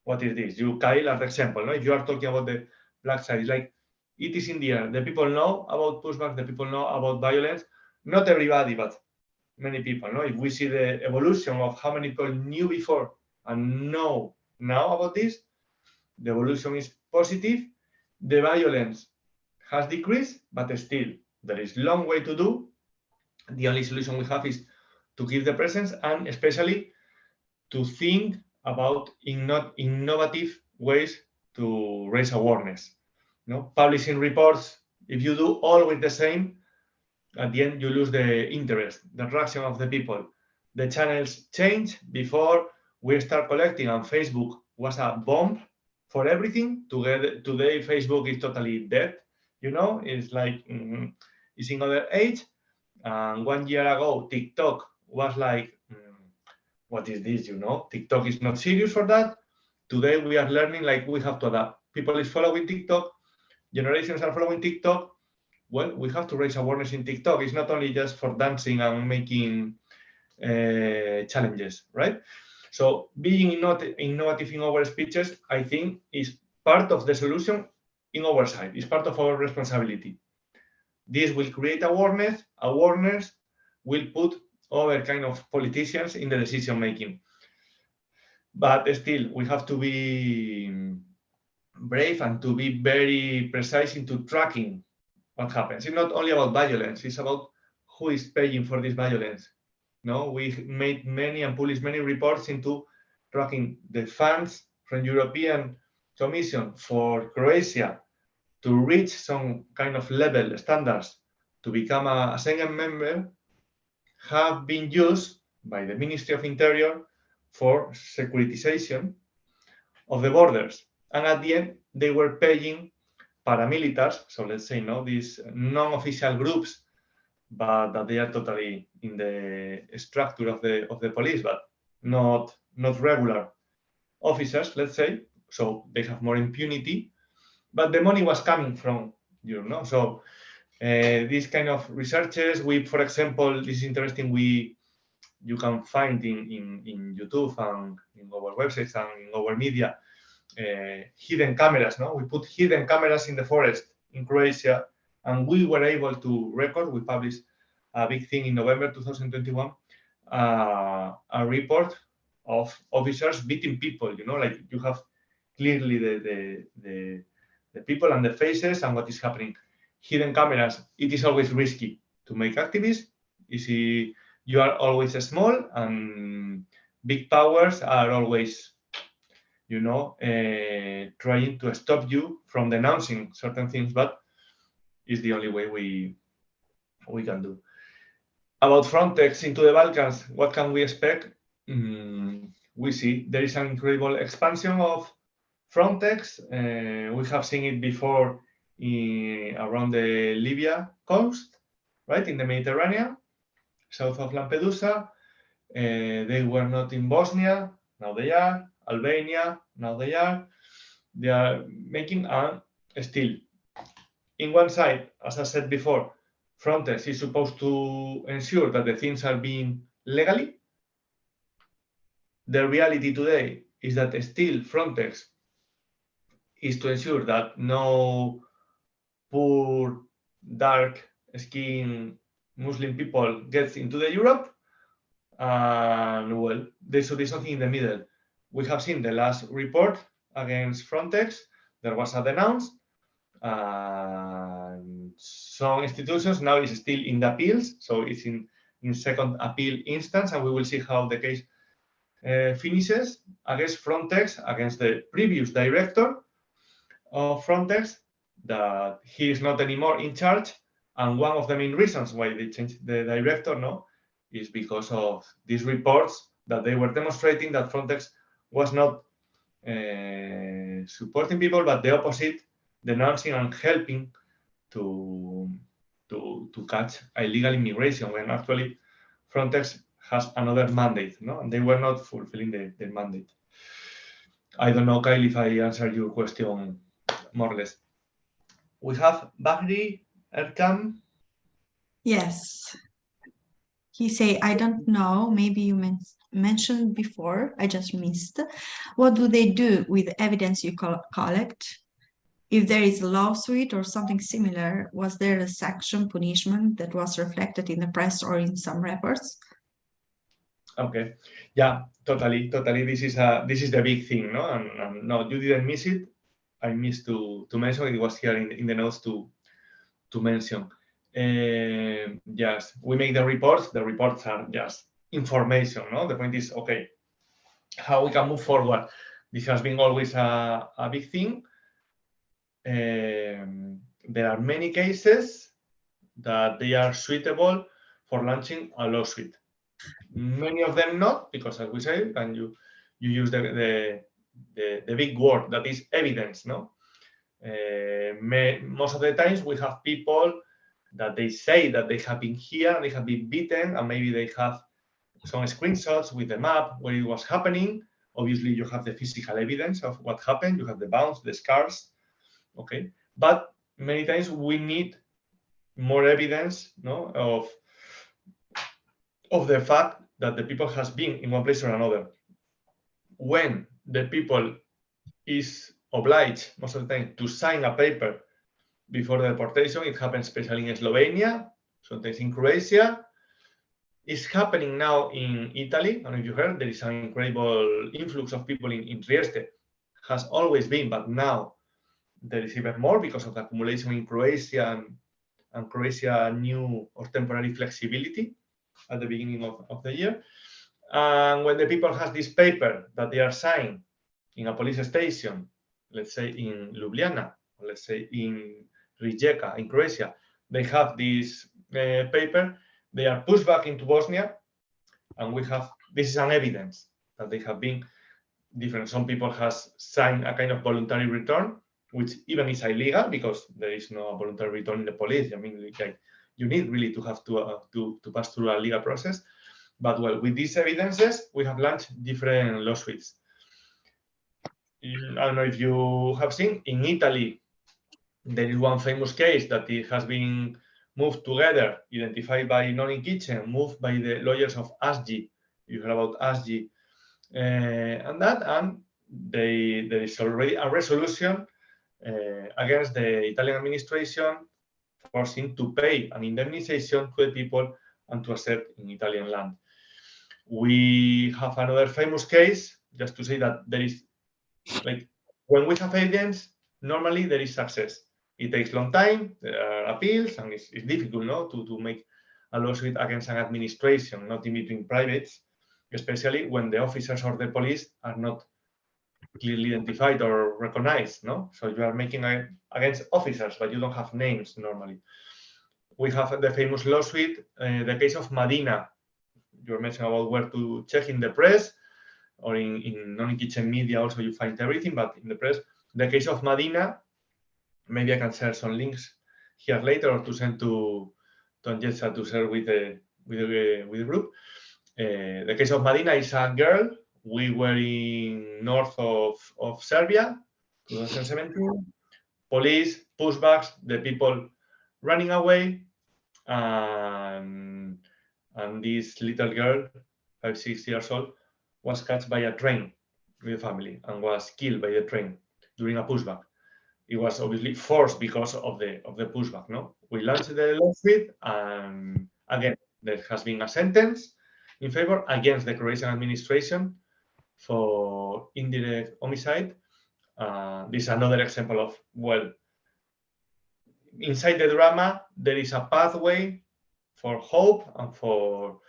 what is this? You, Kyle, as example, no? If you are talking about the black side, it's like, it is in the air. The people know about pushback, the people know about violence. Not everybody, but many people, no? If we see the evolution of how many people knew before and know now about this, the evolution is positive. The violence has decreased, but still there is a long way to do. The only solution we have is to keep the presence, and especially to think about innovative ways to raise awareness. Publishing reports, if you do always the same, at the end you lose the interest, the reaction of the people. The channels change. Before we start collecting, and Facebook was a bomb for everything. Today Facebook is totally dead. It's like it's in other age. And 1 year ago, TikTok was like, what is this? TikTok is not serious for that. Today we are learning, like, we have to adapt. People is following TikTok. Generations are following TikTok. Well, we have to raise awareness in TikTok. It's not only just for dancing and making challenges, right? So being innovative in our speeches, I think, is part of the solution in our side. It's part of our responsibility. This will create awareness. Awareness will put other kind of politicians in the decision making. But still, we have to be brave and to be very precise into tracking what happens. It's not only about violence, it's about who is paying for this violence. We made many and published many reports into tracking the funds from European Commission for Croatia to reach some kind of level standards to become a Schengen member, have been used by the Ministry of Interior for securitization of the borders. And at the end, they were paying paramilitaries, so let's say, these non-official groups, but that they are totally in the structure of the police, but not regular officers, let's say. So they have more impunity, but the money was coming from So these kind of researches, for example, this is interesting. You can find in YouTube and in our websites and in our media hidden cameras. We put hidden cameras in the forest in Croatia, and we were able to record. We published a big thing in November 2021, a report of officers beating people. Like you have clearly the people and the faces and what is happening. Hidden cameras. It is always risky to make activists. You are always small, and big powers are always trying to stop you from denouncing certain things, but it's the only way we can do. About Frontex into the Balkans, what can we expect? We see there is an incredible expansion of Frontex. We have seen it before around the Libya coast, right, in the Mediterranean, south of Lampedusa. They were not in Bosnia, now they are. Albania, now they are making, and still, in one side, as I said before, Frontex is supposed to ensure that the things are being legally. The reality today is that still Frontex is to ensure that no poor, dark skin Muslim people gets into the Europe, and well, there should be something in the middle. We have seen the last report against Frontex. There was a denounce, and some institutions now is still in the appeals, so it's in second appeal instance, and we will see how the case finishes against Frontex, against the previous director of Frontex, that he is not anymore in charge. And one of the main reasons why they changed the director, is because of these reports that they were demonstrating that Frontex was not supporting people, but the opposite, denouncing and helping to catch illegal immigration, when actually Frontex has another mandate, and they were not fulfilling the mandate. I don't know, Kyle, if I answered your question more or less. We have Bahri Erkam. Yes. He say, I don't know, maybe you mentioned before, I just missed. What do they do with evidence you collect? If there is a lawsuit or something similar, was there a sanction punishment that was reflected in the press or in some reports? Okay, yeah, totally. This is the big thing, no? And no, you didn't miss it. I missed to mention it. Was here in the notes to mention. Yes, we make the reports. The reports are just information, no? The point is, okay, how we can move forward. This has been always a big thing. There are many cases that they are suitable for launching a lawsuit. Many of them not, because as we say, and you use the big word that is evidence, no? Most of the times we have people that they say that they have been here, they have been beaten, and maybe they have some screenshots with the map where it was happening. Obviously, you have the physical evidence of what happened. You have the bounce, the scars, okay? But many times we need more evidence, of the fact that the people has been in one place or another. When the people is obliged most of the time to sign a paper before the deportation, it happens especially in Slovenia, sometimes in Croatia. It's happening now in Italy. I don't know if you heard, there is an incredible influx of people in Trieste. Has always been, but now there is even more because of the accumulation in Croatia and Croatia new or temporary flexibility at the beginning of the year. And when the people has this paper that they are signed in a police station, let's say in Ljubljana, or let's say in Rijeka, in Croatia, they have this paper, they are pushed back into Bosnia, and this is an evidence that they have been different. Some people has signed a kind of voluntary return, which even is illegal because there is no voluntary return in the police. I mean, you need really to have to pass through a legal process. But well, with these evidences, we have launched different lawsuits. I don't know if you have seen, in Italy, there is one famous case that it has been moved together, identified by Noni Kitchen, moved by the lawyers of ASGI. You heard about ASGI. And there is already a resolution against the Italian administration forcing to pay an indemnization to the people and to accept in Italian land. We have another famous case, just to say that there is, like, when we have evidence, normally there is success. It takes long time, there are appeals, and it's difficult to make a lawsuit against an administration, not in between privates, especially when the officers or the police are not clearly identified or recognized, So you are making against officers, but you don't have names normally. We have the famous lawsuit, the case of Madina. You're mentioning about where to check in the press, or in non-kitchen media also you find everything, but in the press, the case of Madina, maybe I can share some links here later, or to send to Angelsa to share with the group. The case of Madina is a girl. We were in north of Serbia, 2017. Police, pushbacks, the people running away, and this little girl, 5-6 years old, was catched by a train with the family and was killed by the train during a pushback. It was obviously forced because of the pushback. We launched the lawsuit, and again, there has been a sentence in favor against the Croatian administration for indirect homicide. This is another example of, well, inside the drama, there is a pathway for hope and for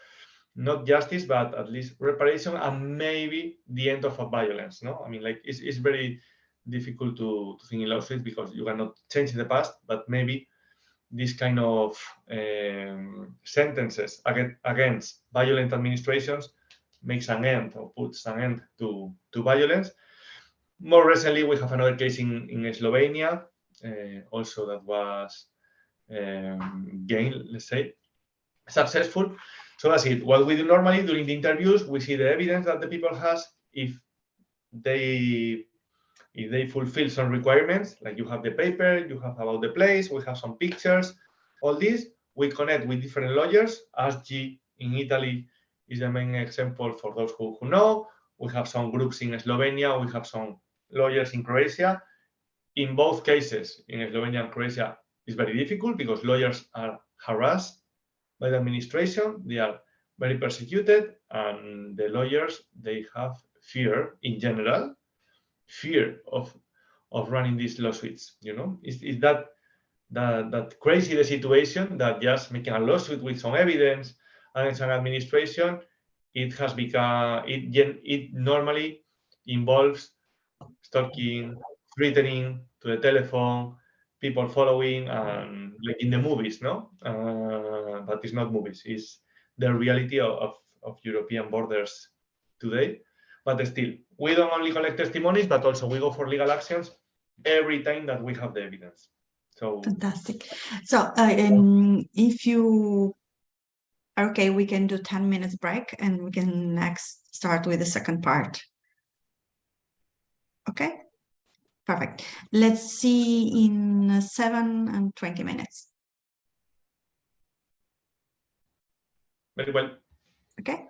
not justice, but at least reparation and maybe the end of a violence. No, I mean, like it's very difficult to think in lawsuits because you cannot change the past, but maybe this kind of sentences against violent administrations makes an end or puts an end to violence. More recently, we have another case in Slovenia, also that was let's say, successful. So that's it. What we do normally during the interviews, we see the evidence that the people has. If they fulfill some requirements, like you have the paper, you have about the place, we have some pictures, all this, we connect with different lawyers. ASG in Italy is the main example for those who know. We have some groups in Slovenia, we have some lawyers in Croatia. In both cases, in Slovenia and Croatia, it's very difficult because lawyers are harassed by the administration, they are very persecuted, and the lawyers, they have fear in general, fear of running these lawsuits. You know, is that crazy the situation that just making a lawsuit with some evidence against an administration, it has become it normally involves stalking, threatening to the telephone, people following, and like in the movies, no? But it's not movies; it's the reality of European borders today. But still, we don't only collect testimonies, but also we go for legal actions every time that we have the evidence. So fantastic. So if you are okay, we can do 10 minutes break and we can next start with the second part. Okay, perfect. Let's see in 7 and 20 minutes. very well. Okay.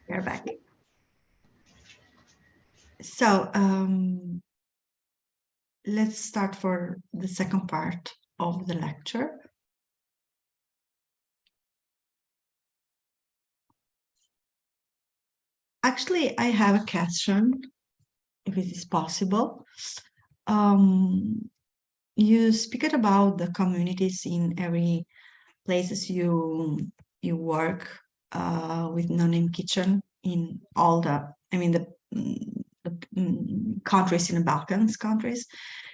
We're back. So let's start for the second part of the lecture. Actually, I have a question, if it is possible. You speak about the communities in every places you work with No-Name Kitchen in all the, I mean, the countries in the Balkans countries.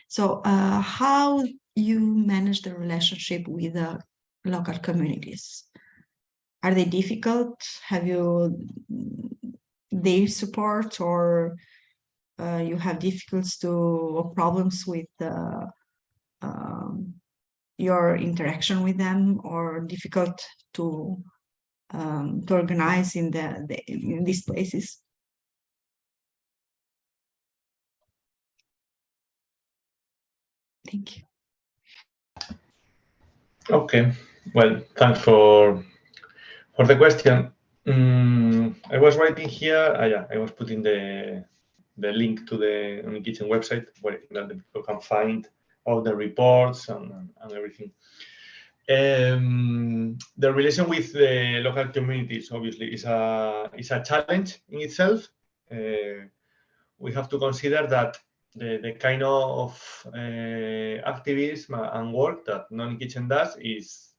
So how you manage the relationship with the local communities? Are they difficult? Have you their support, or you have difficulties or problems with your interaction with them, or difficult to organize in in these places? Thank you. Okay, well, thanks for the question. I was writing here. Yeah, I was putting the link to the No-Name Kitchen website where that the people can find all the reports and everything. The relation with the local communities obviously is a challenge in itself. We have to consider that the kind of activism and work that No-Name Kitchen does is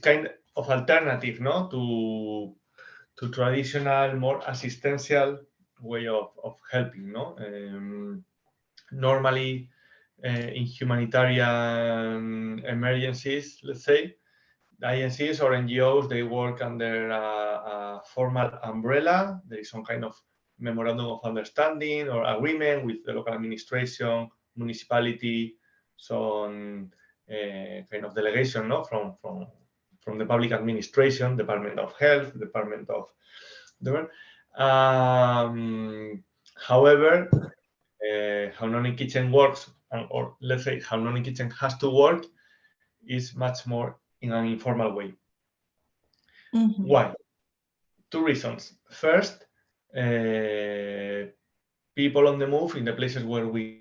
kind of alternative, no, to traditional, more assistantial way of helping, no. Normally, in humanitarian emergencies, let's say, INCs or NGOs, they work under a formal umbrella. There is some kind of memorandum of understanding or agreement with the local administration, municipality, some kind of delegation, no, from the public administration, Department of Health, Department of whatever. However, how No-Name Kitchen works, or let's say how No-Name Kitchen has to work, is much more in an informal way. Mm-hmm. Why? Two reasons. First, people on the move in the places where we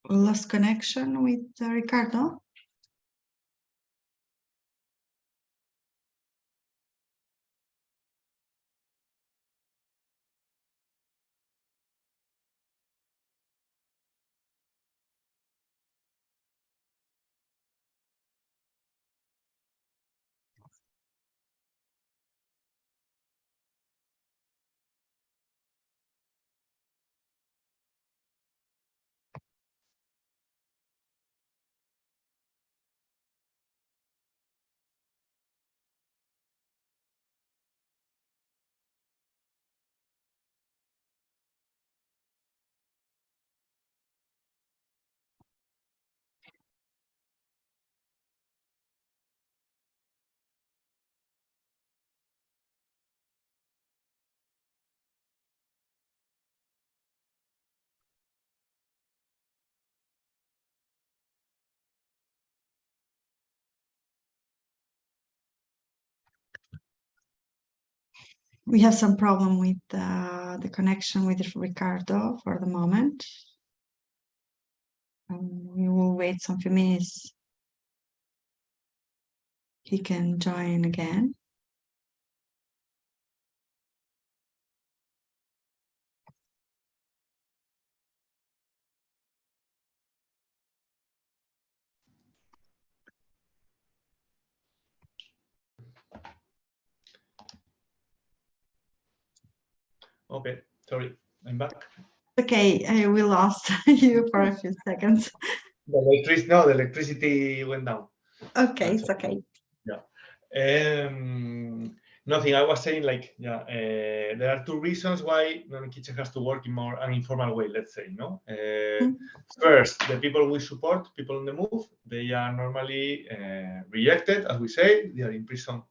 lost connection with Ricardo. We have some problem with the connection with Ricardo for the moment. We will wait some few minutes. He can join again. Okay, sorry, I'm back. Okay, we lost you for a few seconds. The electricity went down. Okay, it's okay. Yeah. Nothing. I was saying, like, yeah, there are two reasons why No-Name Kitchen has to work in more an informal way, let's say, no? First, the people we support, people on the move, they are normally rejected, as we say. They are in prison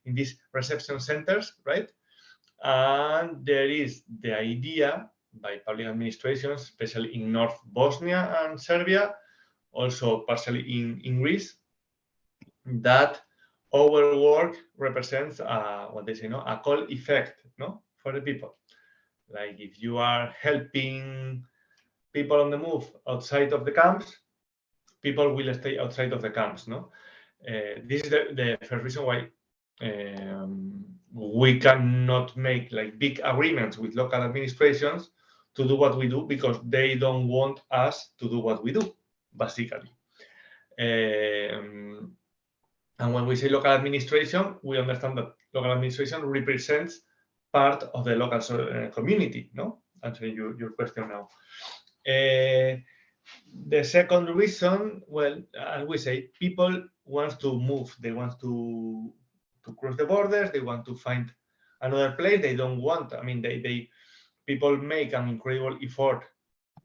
in these reception centers, right? And there is the idea by public administrations, especially in North Bosnia and Serbia, also partially in Greece, that our work represents what they say, no, a call effect, no, for the people. Like if you are helping people on the move outside of the camps, people will stay outside of the camps, no. This is the first reason why we cannot make like big agreements with local administrations to do what we do, because they don't want us to do what we do, basically. And when we say local administration, we understand that local administration represents part of the local community, no? Answering your question now. The second reason, well, as we say, people want to move. They want to cross the borders. They want to find another place. They don't want, I mean, people make an incredible effort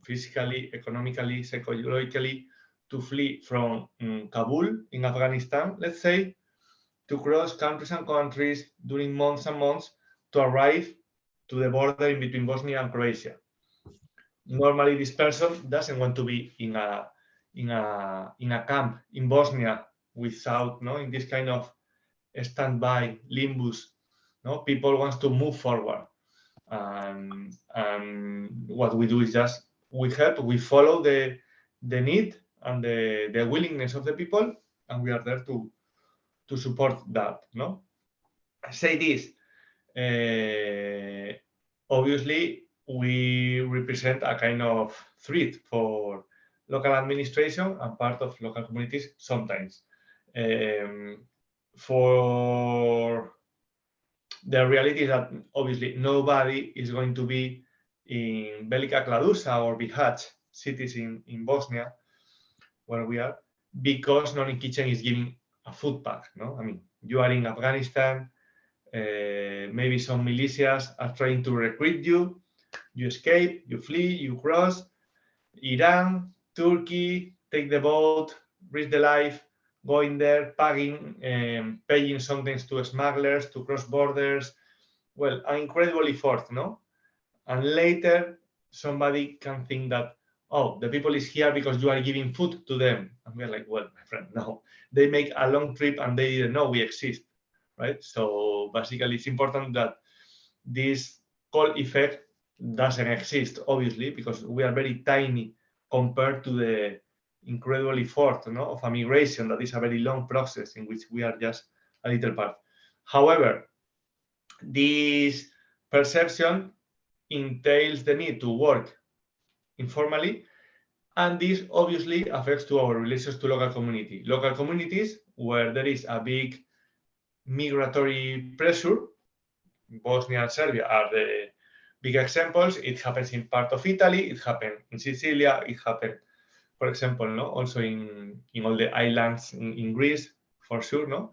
physically, economically, psychologically to flee from Kabul in Afghanistan, let's say, to cross countries and countries during months and months to arrive to the border in between Bosnia and Croatia. Normally, this person doesn't want to be in a camp in Bosnia without, no, in this kind of standby limbus. No, people want to move forward, and what we do is just we help, we follow the need and the willingness of the people, and we are there to support that. No, I say this. Obviously, we represent a kind of threat for local administration and part of local communities sometimes. For the reality is that obviously nobody is going to be in Velika Kladuša or Bihać cities in Bosnia, where we are, because Nonin Kitchen is giving a food pack. No, I mean, you are in Afghanistan. Maybe some militias are trying to recruit you. You escape, you flee, you cross Iran, Turkey, take the boat, risk the life, going there, paying sometimes to smugglers to cross borders. Well, an incredible effort, no? And later, somebody can think that, oh, the people is here because you are giving food to them. And we're like, well, my friend, no. They make a long trip and they didn't know we exist, right? So basically, it's important that this call effect doesn't exist, obviously, because we are very tiny compared to the incredible effort, no, of a migration that is a very long process in which we are just a little part. However, this perception entails the need to work informally, and this obviously affects to our relations to local community. Local communities where there is a big migratory pressure, Bosnia and Serbia are the big examples. It happens in part of Italy, it happened in Sicilia, it happened, for example, no, also in all the islands in Greece, for sure, no.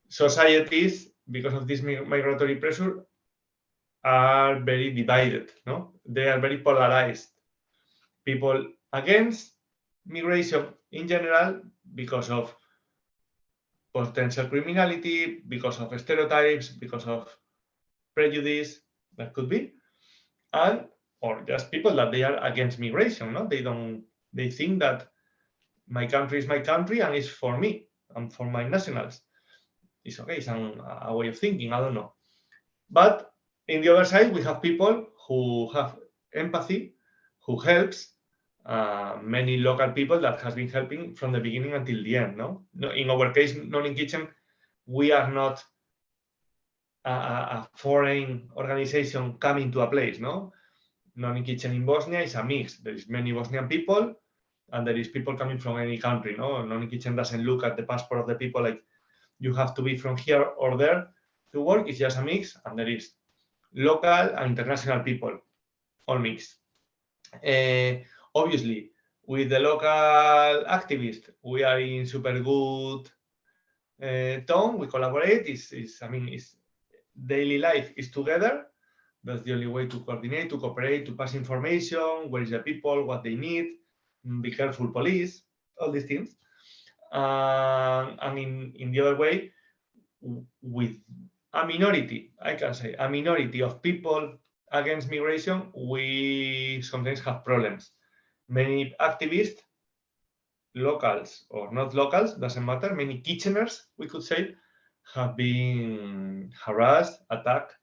Societies, because of this migratory pressure, are very divided, no? They are very polarized. People against migration in general because of potential criminality, because of stereotypes, because of prejudice, that could be, and or just people that they are against migration, no? They think that my country is my country and it's for me and for my nationals. It's okay, it's a way of thinking, I don't know. But in the other side, we have people who have empathy, who helps, many local people that has been helping from the beginning until the end. No, in our case, Nonin Kitchen, we are not a foreign organization coming to a place. No, Nonin Kitchen in Bosnia is a mix. There is many Bosnian people, and there is people coming from any country. No, Nonin Kitchen doesn't look at the passport of the people like you have to be from here or there to work. It's just a mix, and there is local and international people, all mixed. Obviously, with the local activists, we are in super good tone. We collaborate. It's daily life is together. That's the only way to coordinate, to cooperate, to pass information. Where is the people? What they need? Be careful, police. All these things. And in the other way, with a minority, I can say, a minority of people against migration, we sometimes have problems. Many activists, locals or not locals, doesn't matter, many Kitcheners, we could say, have been harassed, attacked,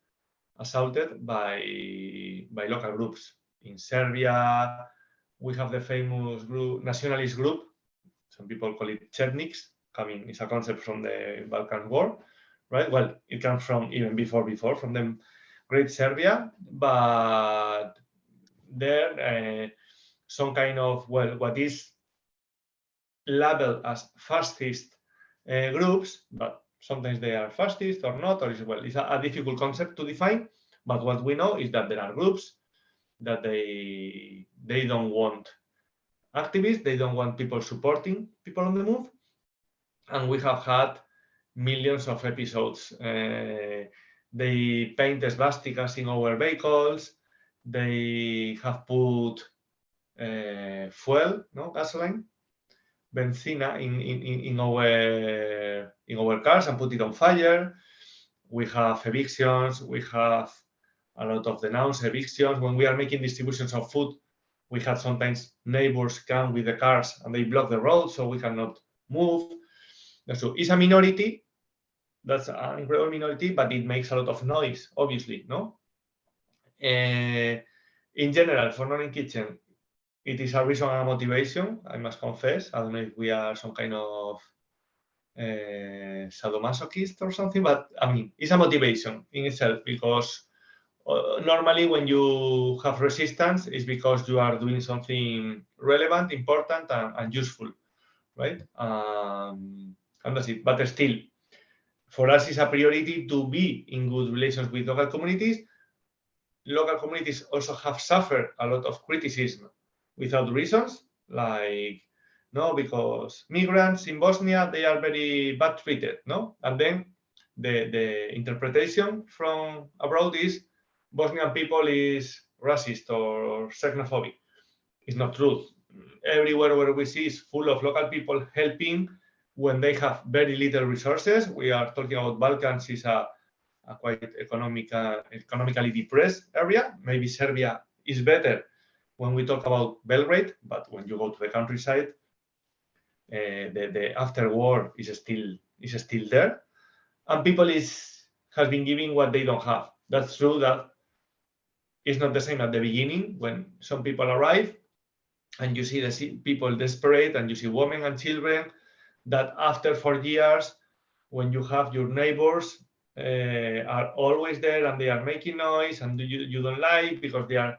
assaulted by local groups. In Serbia, we have the famous group, nationalist group, some people call it Chetniks, it's a concept from the Balkan War, right? Well, it comes from even before, from the Great Serbia, but there, some kind of, well, what is labeled as fascist groups, but sometimes they are fascist or not, or it's a difficult concept to define. But what we know is that there are groups that they don't want activists, they don't want people supporting people on the move, and we have had millions of episodes. They paint swastikas in our vehicles. They have put fuel, gasoline, benzina in our cars and put it on fire. We have evictions. We have a lot of denounced evictions. When we are making distributions of food, we had sometimes neighbors come with the cars and they block the road so we cannot move. So it's a minority. That's an incredible minority, but it makes a lot of noise, obviously, no? In general, for non-kitchen, it is a reason and a motivation, I must confess. I don't know if we are some kind of sadomasochist or something, but I mean, it's a motivation in itself, because normally when you have resistance, it's because you are doing something relevant, important, and useful, right? And that's it. But still, for us, it's a priority to be in good relations with local communities. Local communities also have suffered a lot of criticism without reasons, like, no, because migrants in Bosnia, they are very bad treated, no? And then the interpretation from abroad is Bosnian people is racist or xenophobic. It's not true. Everywhere where we see is full of local people helping when they have very little resources. We are talking about Balkans is a quite economically depressed area. Maybe Serbia is better when we talk about Belgrade, but when you go to the countryside, the after war is still there, and people has been giving what they don't have. That's true that it's not the same at the beginning when some people arrive and you see the people desperate and you see women and children that after 4 years, when you have your neighbors are always there and they are making noise and you don't like because they are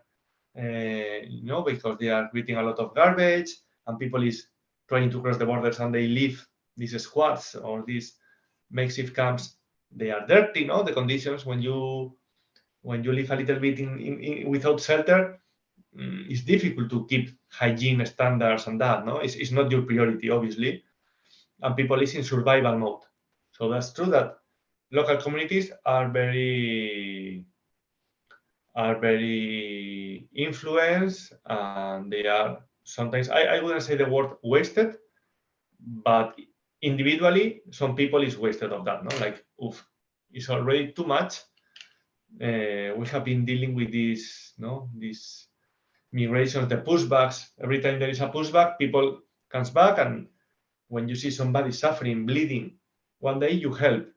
because they are creating a lot of garbage and people is trying to cross the borders and they leave these squads or these makeshift camps. They are dirty, the conditions when you live a little bit in without shelter, it's difficult to keep hygiene standards and that, it's not your priority, obviously, and people is in survival mode. So that's true that local communities are very influenced, and they are sometimes, I wouldn't say the word wasted, but individually some people is wasted of that, like, oof, it's already too much. We have been dealing with this, these migrations, the pushbacks. Every time there is a pushback, people comes back, and when you see somebody suffering, bleeding, one day you help,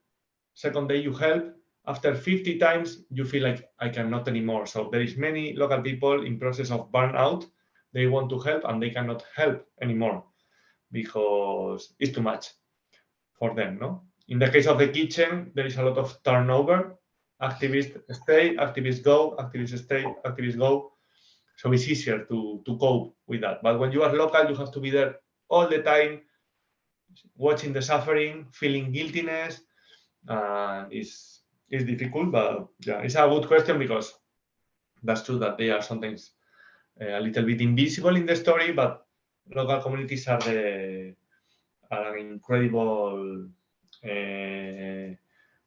second day you help, after 50 times you feel like I cannot anymore. So there is many local people in process of burnout. They want to help and they cannot help anymore because it's too much for them, In the case of the kitchen, there is a lot of turnover. Activists stay, activists go, activists stay, activists go. So it's easier to cope with that. But when you are local, you have to be there all the time, watching the suffering, feeling guiltiness. It's difficult, but yeah, it's a good question because that's true that they are sometimes a little bit invisible in the story, but local communities are an incredible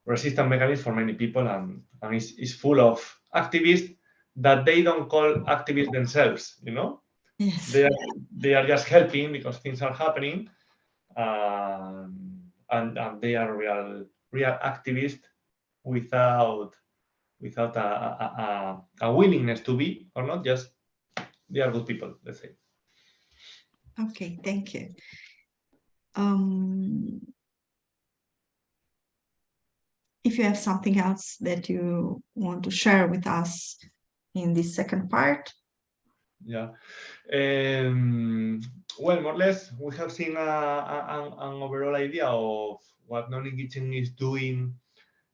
resistance mechanism for many people, and it's full of activists that they don't call activists themselves, Yes. They are just helping because things are happening, and they are real activists without a willingness to be or not. Just they are good people, let's say. Okay, thank you. If you have something else that you want to share with us in this second part. Yeah. Well, more or less, we have seen an overall idea of what non-engaging is doing,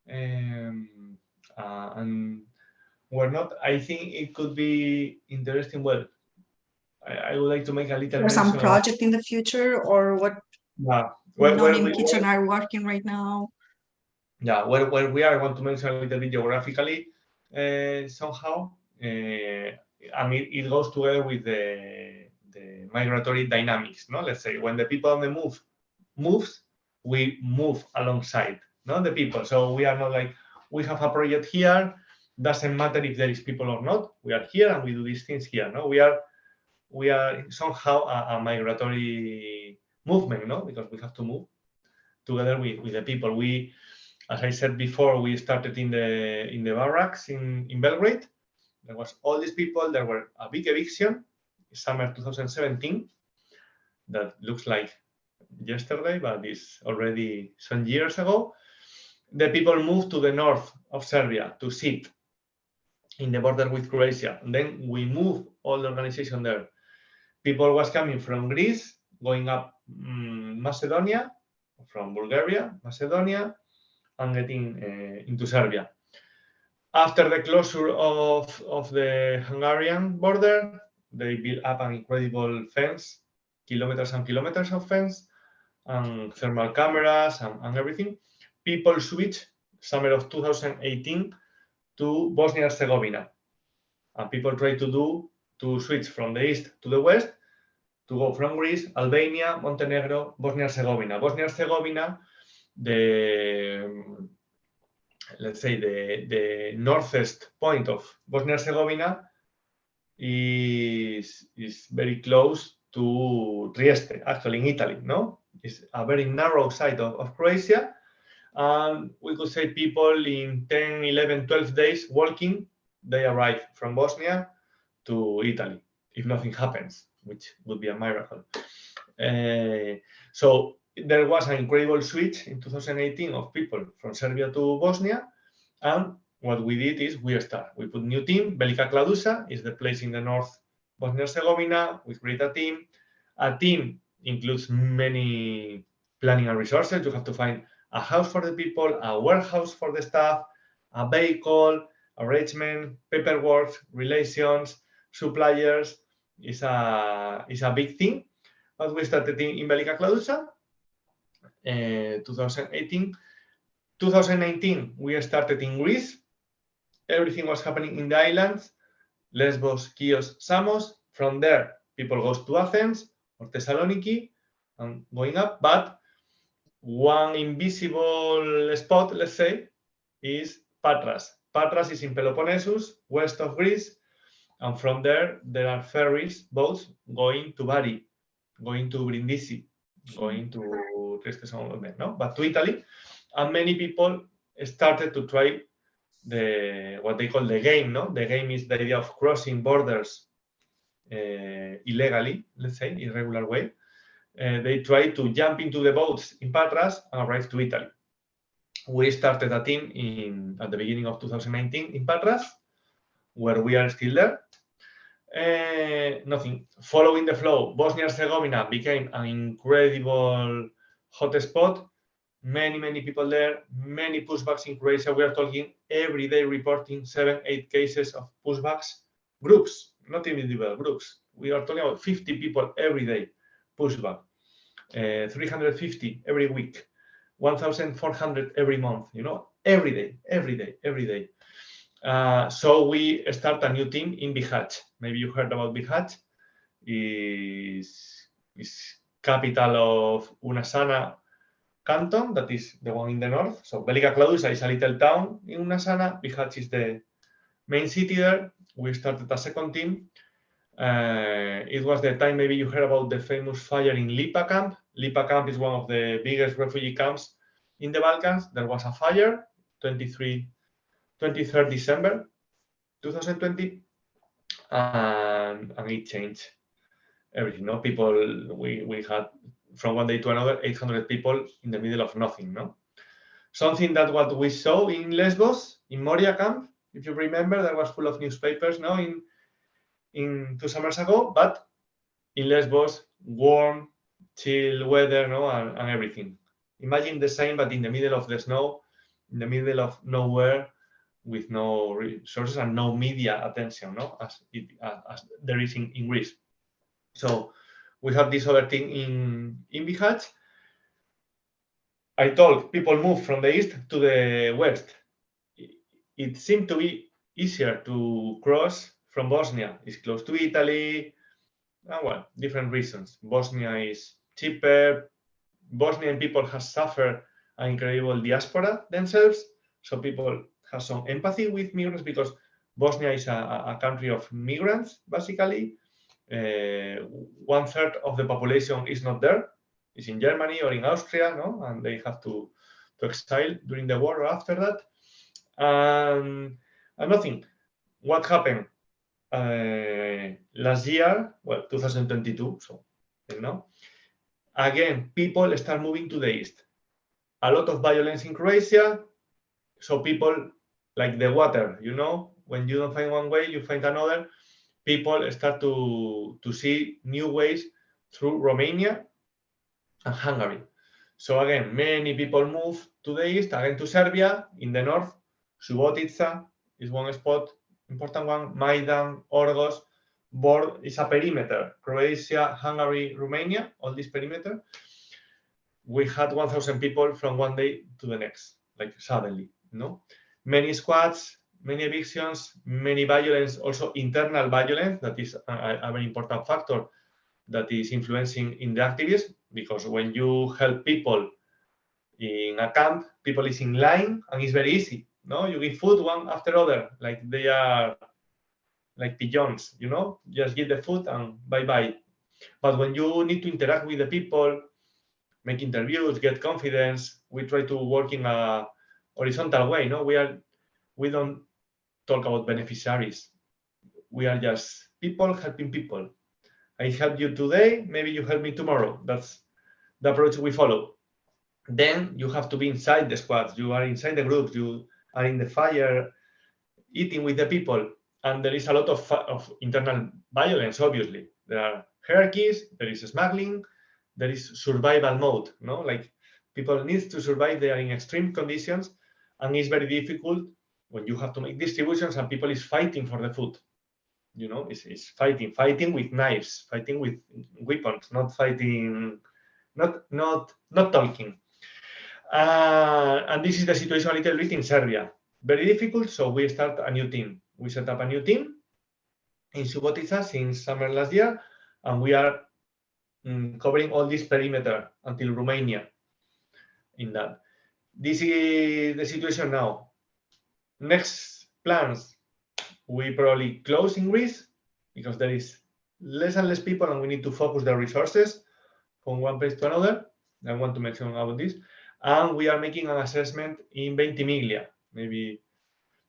and we're not. I think it could be interesting. Well, I would like to make a little mention some project in the future, or what non-engaging are working right now. Yeah, where we are, I want to mention a little bit geographically somehow, and it goes together with the migratory dynamics. No, let's say when the people on the move moves, we move alongside, no, the people. So we are not like we have a project here. Doesn't matter if there is people or not. We are here and we do these things here. No, we are somehow a migratory movement, no, because we have to move together with the people. We, as I said before, we started in the barracks in Belgrade. There was all these people. There were a big eviction, summer 2017. That looks like yesterday, but it's already some years ago. The people moved to the north of Serbia to sit in the border with Croatia. And then we moved all the organization there. People was coming from Greece, going up Macedonia, from Bulgaria, Macedonia, and getting into Serbia. After the closure of the Hungarian border, they built up an incredible fence, kilometers and kilometers of fence, and thermal cameras and everything. People switched summer of 2018 to Bosnia and Herzegovina. And people try to switch from the east to the west, to go from Greece, Albania, Montenegro, Bosnia and Herzegovina. Bosnia and Herzegovina, let's say the northeast point of Bosnia and Herzegovina is very close to Trieste, actually in Italy, no? It's a very narrow side of Croatia. And we could say people in 10, 11, 12 days walking, they arrive from Bosnia to Italy, if nothing happens, which would be a miracle. So there was an incredible switch in 2018 of people from Serbia to Bosnia. And what we did is we put new team. Velika Kladuša is the place in the north Bosnia-Herzegovina. We create a team. A team includes many planning and resources. You have to find a house for the people, a warehouse for the staff, a vehicle, arrangement, paperwork, relations, suppliers. Is a big thing. But we started in Velika Kladuša, 2018. 2019, we started in Greece. Everything was happening in the islands, Lesbos, Chios, Samos. From there, people go to Athens or Thessaloniki and going up. But one invisible spot, let's say, is Patras. Patras is in Peloponnesus, west of Greece. And from there are ferries, boats going to Bari, going to Brindisi, going to Trieste, no? But to Italy. And many people started to try what they call the game, no? The game is the idea of crossing borders illegally, let's say, irregular way. They try to jump into the boats in Patras and arrive to Italy. We started a team at the beginning of 2019 in Patras, where we are still there. Nothing. Following the flow, Bosnia and Herzegovina became an incredible hotspot. Many people there, many pushbacks in Croatia. We are talking every day reporting 7-8 cases of pushbacks, groups, not individual groups. We are talking about 50 people every day, pushback, 350 every week, 1,400 every month, every day. So we start a new team in Bihać. Maybe you heard about Bihać. Is capital of Unasana Canton, that is the one in the north. So Velika Kladuša is a little town in Unasana. Bihać is the main city there. We started a second team. It was the time maybe you heard about the famous fire in Lipa camp. Lipa camp is one of the biggest refugee camps in the Balkans. There was a fire 23rd December 2020, and it changed everything. No, people, we had from one day to another 800 people in the middle of nothing. No, something that what we saw in Lesbos, in Moria camp, if you remember, that was full of newspapers. No, in 2 summers ago, but in Lesbos, warm, chill weather, no, and everything. Imagine the same, but in the middle of the snow, in the middle of nowhere, with no resources and no media attention, no, as there is in Greece. So we have this other thing in Bihać. I told people move from the east to the west. It seemed to be easier to cross from Bosnia. It's close to Italy. Well, different reasons. Bosnia is cheaper. Bosnian people have suffered an incredible diaspora themselves. So people have some empathy with migrants because Bosnia is a country of migrants, basically. 1/3 of the population is not there. It's in Germany or in Austria, no? And they have to exile during the war or after that. And nothing. What happened? Last year, well, 2022, so you know, again, people start moving to the east. A lot of violence in Croatia, so people like the water, you know, when you don't find one way, you find another. People start to see new ways through Romania and Hungary. So again, many people move to the east, again to Serbia, in the north. Subotica is one spot, important one. Maidan, Orgos, Bor is a perimeter. Croatia, Hungary, Romania, all this perimeter. We had 1,000 people from one day to the next, like suddenly, no? Many squads, many evictions, many violence, also internal violence. That is a very important factor that is influencing in the activism, because when you help people in a camp, people is in line and it's very easy. No, you give food one after other, like they are like pigeons, you know, just give the food and bye-bye. But when you need to interact with the people, make interviews, get confidence, we try to work in a horizontal way. No, we don't talk about beneficiaries. We are just people helping people. I help you today, maybe you help me tomorrow. That's the approach we follow. Then you have to be inside the squads. You are inside the groups. You are in the fire, eating with the people. And there is a lot of internal violence, obviously. There are hierarchies, there is smuggling, there is survival mode, no? Like people need to survive, they are in extreme conditions, and it's very difficult when you have to make distributions and people is fighting for the food. You know, it's fighting with knives, fighting with weapons, not fighting, not talking. And this is the situation a little bit in Serbia. Very difficult, so we start a new team. We set up a new team in Subotica since summer last year, and we are covering all this perimeter until Romania in that. This is the situation now. Next plans, we probably close in Greece because there is less and less people and we need to focus the resources from one place to another. I want to mention about this. And we are making an assessment in Ventimiglia, maybe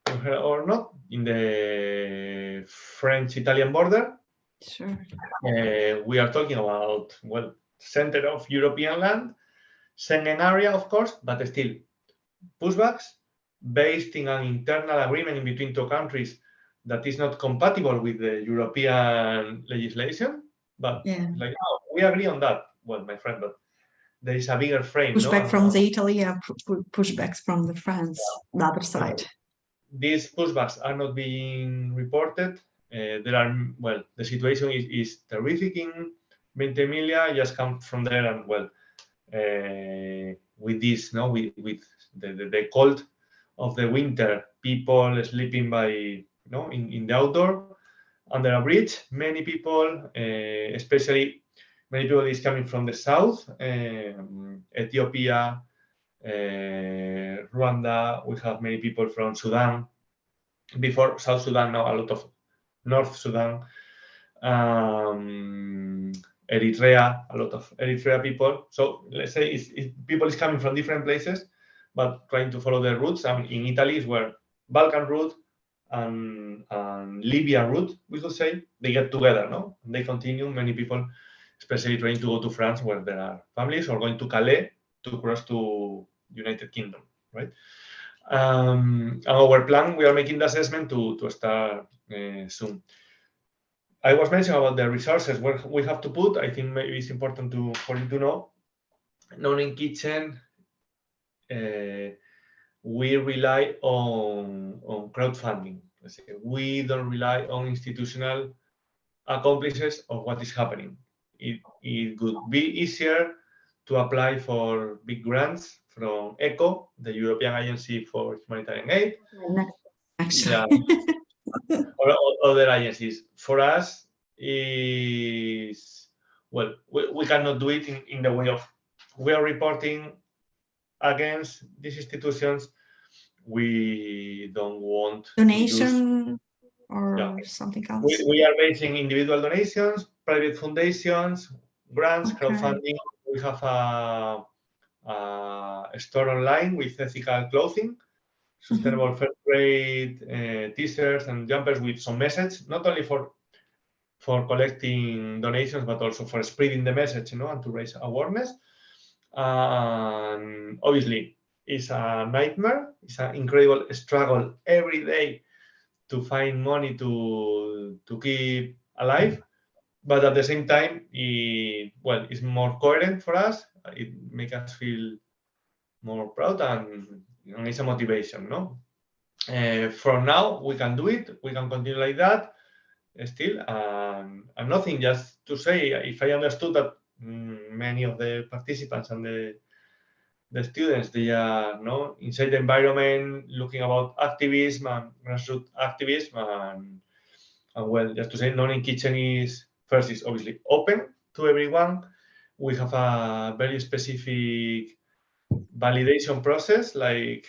you heard or not, in the French-Italian border. Sure. We are talking about, well, center of European land, Schengen area, of course, but still pushbacks based in an internal agreement in between two countries that is not compatible with the European legislation. But like, oh, we agree on that. Well, my friend, but there is a bigger frame. Pushback from the Italy, pushbacks from the France, the other side. These pushbacks are not being reported. There are, well, the situation is terrific in Ventimiglia. I just come from there and, well, with this, no, with the cold of the winter, people sleeping by, you know, in the outdoor under a bridge. Many people, especially many people is coming from the south, Ethiopia, Rwanda. We have many people from Sudan. Before South Sudan, now a lot of North Sudan, Eritrea, a lot of Eritrea people. So let's say people is coming from different places, but trying to follow the routes. And in Italy is where Balkan route and Libya route, we could say, they get together, no? And they continue, many people, especially trying to go to France where there are families, or going to Calais to cross to United Kingdom, right? Our plan, we are making the assessment to start soon. I was mentioning about the resources where we have to put. I think maybe it's important for you to know. In kitchen, we rely on crowdfunding. Let's say we don't rely on institutional accomplices of what is happening. It would be easier to apply for big grants from ECHO, the European Agency for Humanitarian Aid, yeah, or other agencies. For us, is well, we cannot do it in the way of we are reporting against these institutions. We don't want donation or something else. We are basing individual donations, private foundations, grants, crowdfunding. We have a store online with ethical clothing, sustainable fair trade t-shirts and jumpers with some message, not only for collecting donations, but also for spreading the message, and to raise awareness. And obviously, it's a nightmare. It's an incredible struggle every day to find money to keep alive, but at the same time, it's more coherent for us. It makes us feel more proud, and it's a motivation, no? For now, we can do it. We can continue like that still. And nothing, just to say, if I understood that many of the participants and the students, they are inside the environment looking about activism and grassroots activism, and well, just to say, in kitchen is obviously open to everyone. We have a very specific validation process, like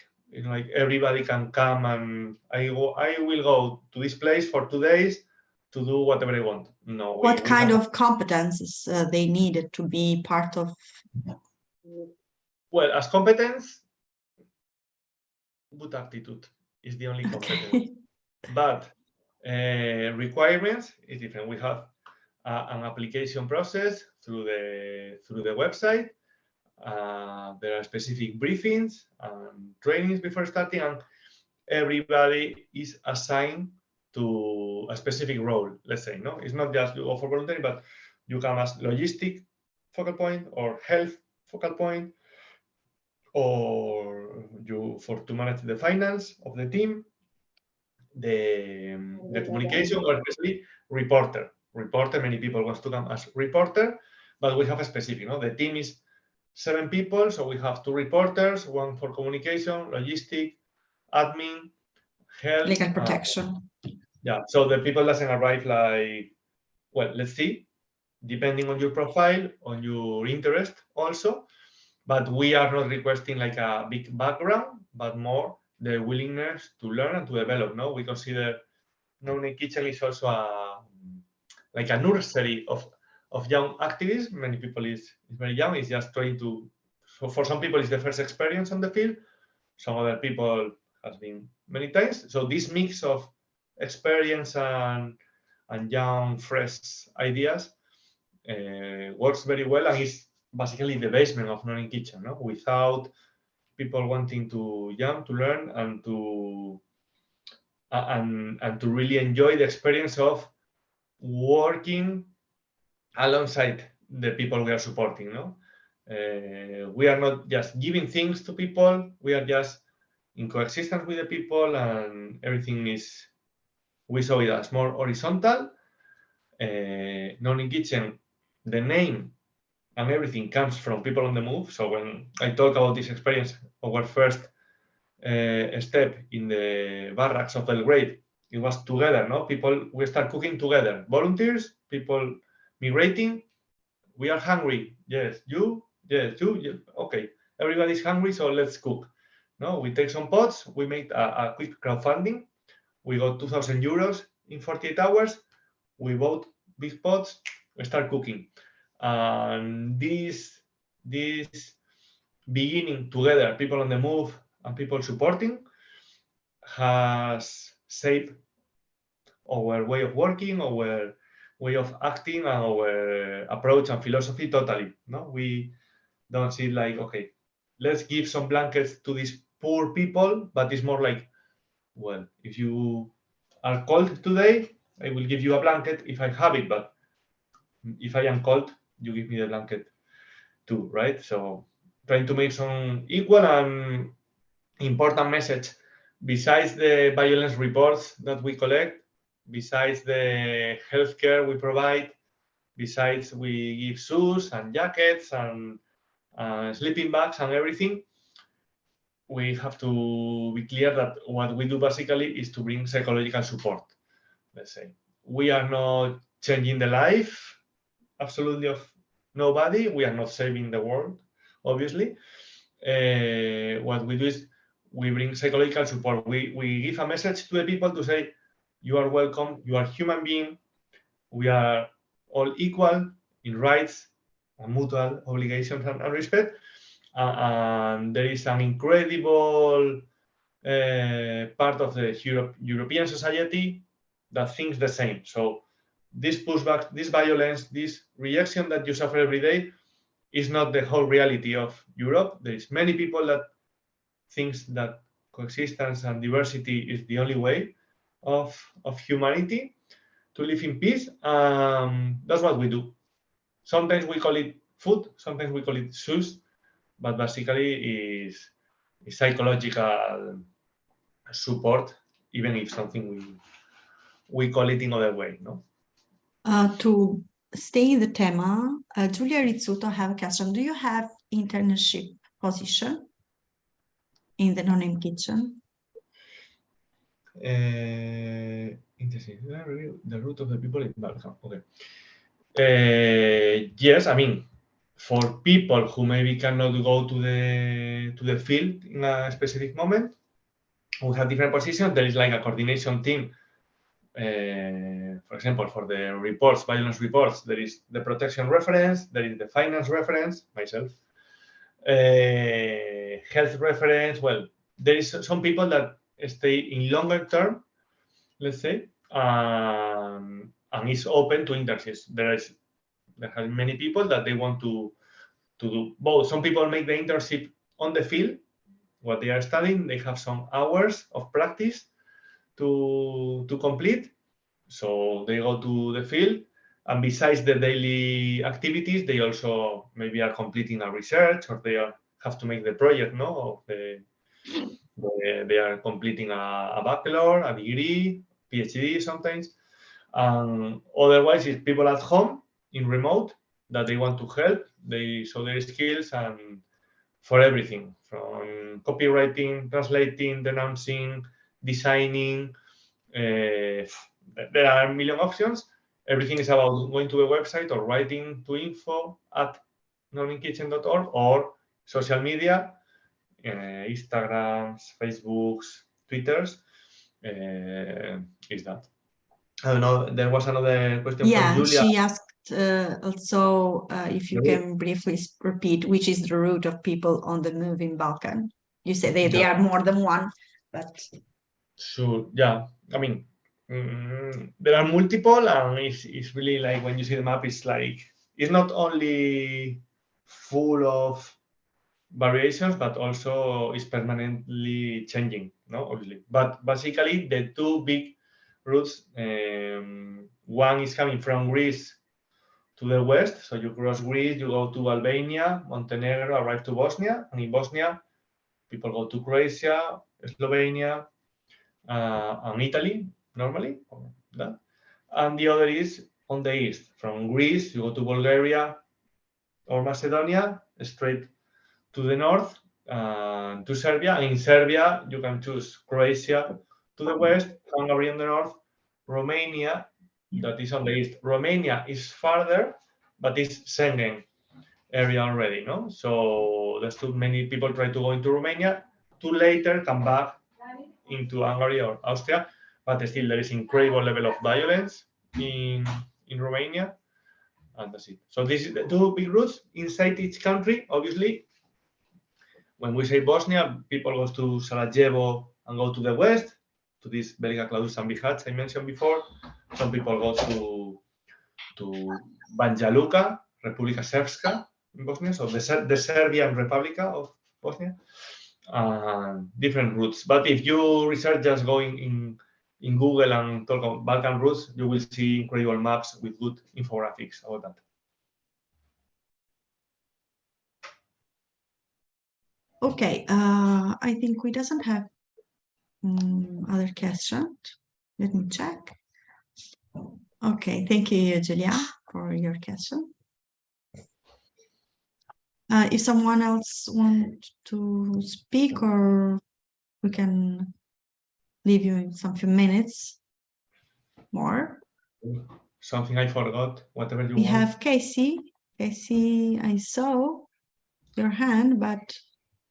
everybody can come, and I will go to this place for 2 days to do whatever I want. No. What kind of competences they needed to be part of? Well, as competence, good attitude is the only competence. But requirements is different. We have an application process through the website. There are specific briefings and trainings before starting, and everybody is assigned to a specific role. Let's say, it's not just you go for voluntary, but you come as logistic focal point or health focal point, or you to manage the finance of the team, the communication, or especially reporter. Many people want to come as reporter, but we have a specific, the team is 7 people, so we have 2 reporters, 1 for communication, logistic, admin, health, legal protection. Yeah, so the people doesn't arrive like, well, let's see, depending on your profile, on your interest also, but we are not requesting like a big background, but more the willingness to learn and to develop. We consider kitchen is also like a nursery of young activists. Many people is very young. It's just trying to. So for some people, it's the first experience on the field. Some other people has been many times. So this mix of experience and young, fresh ideas works very well, and is basically the basement of Learning Kitchen. Without people wanting to jump, to learn, and to really enjoy the experience of working alongside the people we are supporting. We are not just giving things to people, we are just in coexistence with the people, and everything is, we saw it as more horizontal. Learning Kitchen, the name and everything comes from people on the move. So when I talk about this experience, our first step in the barracks of Belgrade, it was together, people, we start cooking together, volunteers, people migrating. We are hungry. Yes, you. Yes, you. Yes. Okay, everybody's hungry, so let's cook. We take some pots. We make a quick crowdfunding. We got 2,000 euros in 48 hours. We bought big pots. We start cooking, and this beginning together, people on the move and people supporting, has shaped our way of working, our way of acting, and our approach and philosophy totally. No, we don't see it like, okay, let's give some blankets to these poor people, but it's more like, well, if you are cold today, I will give you a blanket if I have it, but if I am cold, you give me the blanket too, right? So trying to make some equal and important message besides the violence reports that we collect, besides the healthcare we provide, besides we give shoes and jackets and sleeping bags and everything, we have to be clear that what we do basically is to bring psychological support. Let's say we are not changing the life absolutely of nobody. We are not saving the world, obviously. What we do is we bring psychological support. We give a message to the people to say, you are welcome, you are human being, we are all equal in rights and mutual obligations and respect. And there is an incredible part of the European society that thinks the same. So this pushback, this violence, this reaction that you suffer every day is not the whole reality of Europe. There is many people that thinks that coexistence and diversity is the only way of humanity to live in peace. That's what we do. Sometimes we call it food, sometimes we call it shoes, but basically is psychological support, even if something we call it in other way, no? To stay in the tema, Giulia Rizzuto, I have a question. Do you have internship position in the non-name kitchen? Interesting. The root of the people in Balkan. Okay. Yes, I mean, for people who maybe cannot go to the field in a specific moment, we have different positions. There is like a coordination team. For example, for the reports, violence reports, there is the protection reference, there is the finance reference, myself, health reference. Well, there is some people that stay in longer term, let's say, and is open to internships. There are many people that they want to do both. Some people make the internship on the field, what they are studying. They have some hours of practice to complete. So they go to the field, and besides the daily activities, they also maybe are completing a research, or they have to make the project, no? They are completing a bachelor, a degree, PhD sometimes. Otherwise, it's people at home in remote that they want to help. They show their skills and for everything from copywriting, translating, denouncing, designing. There are a million options. Everything is about going to a website or writing to info@nonamekitchen.org or social media, Instagrams, Facebooks, Twitters. Is that? I don't know. There was another question from Julia. She asked also if you can briefly repeat which is the root of people on the move in Balkan. You said they are more than one, but sure. Yeah, I mean, there are multiple, and it's really like when you see the map, it's like it's not only full of variations, but also is permanently changing, no, obviously. But basically, the two big routes, one is coming from Greece to the west. So you cross Greece, you go to Albania, Montenegro, arrive to Bosnia, and in Bosnia, people go to Croatia, Slovenia, and Italy normally, or that. And the other is on the east, from Greece, you go to Bulgaria or Macedonia, straight to the north, to Serbia. And in Serbia, you can choose Croatia to the west, Hungary on the north, Romania, that is on the east. Romania is farther, but it's Schengen area already, no? So there's too many people try to go into Romania to later come back into Hungary or Austria, but still there is incredible level of violence in Romania, and that's it. So this is the two big routes inside each country. Obviously, when we say Bosnia, people go to Sarajevo and go to the west, to this Velika Kladuša and Bihać I mentioned before. Some people go to Banja Luka, Republika Srpska in Bosnia, so the Serbian Republic of Bosnia. Different routes. But if you research just going in Google and talk about Balkan routes, you will see incredible maps with good infographics about that. Okay, I think we doesn't have other questions. Let me check. Okay, thank you, Julia, for your question. If someone else wants to speak, or we can leave you in some few minutes more. Something I forgot, whatever you want. We have Casey. Casey, I saw your hand, but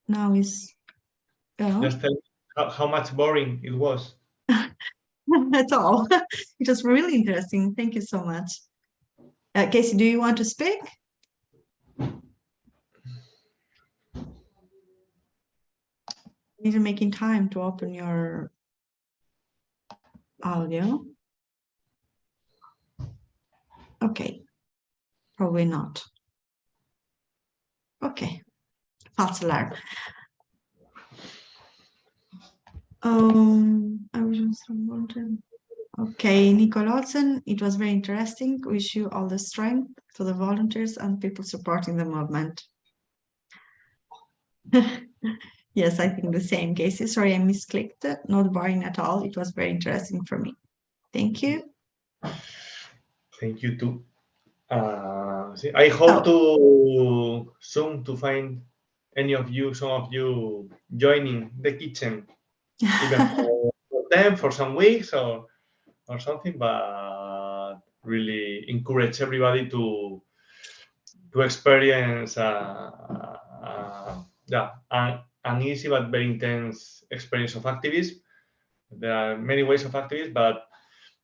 now is gone. Just tell me how much boring it was. That's all. It was really interesting. Thank you so much. Casey, do you want to speak? You're making time to open your audio. Okay, probably not. Okay, false I was just wondering. Okay, Nicole Olsen, it was very interesting. Wish you all the strength to the volunteers and people supporting the movement. Yes, I think the same, Casey. Sorry, I misclicked it. Not boring at all. It was very interesting for me. Thank you. Thank you too. I hope to soon to find any of you, some of you joining the kitchen, even for them for some weeks or something. But really encourage everybody to experience an easy but very intense experience of activism. There are many ways of activism, but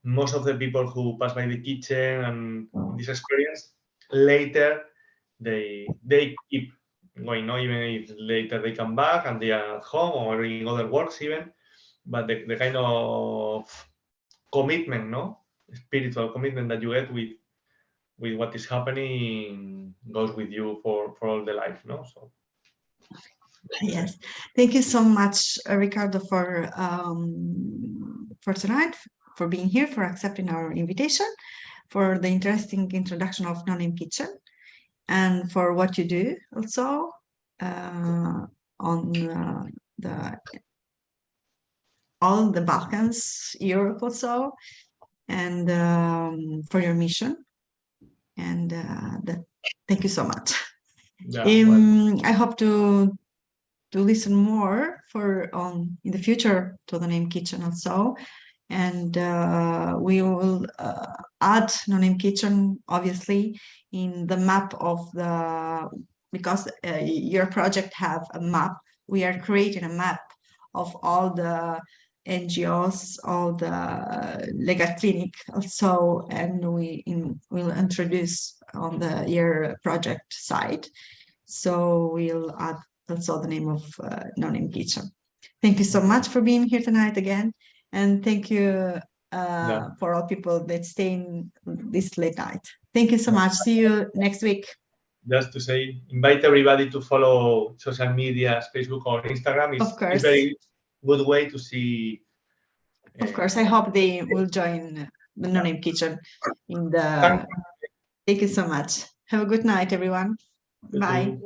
most of the people who pass by the kitchen and this experience later they keep going, no? Even if later they come back and they are at home or in other works even, but the kind of commitment, no, spiritual commitment that you get with what is happening goes with you for all the life, no? So yes, thank you so much, Ricardo, for tonight, for being here, for accepting our invitation, for the interesting introduction of No-Name Kitchen, and for what you do also on all the Balkans, Europe also, and for your mission. And thank you so much. Yeah, I hope to listen more in the future to the No-Name Kitchen also, and we will add No-Name Kitchen obviously in the map of because your project have a map. We are creating a map of all the NGOs, all the legal clinic also, and we'll introduce on your project site. So we'll add also the name of No-Name Kitchen. Thank you so much for being here tonight again, and thank you for all people that stay in this late night. Thank you so much. See you next week. Just to say, invite everybody to follow social media, Facebook or Instagram. It's a very good way to see. Of course, I hope they will join the No-Name Kitchen in the. Thank you so much. Have a good night, everyone. Bye.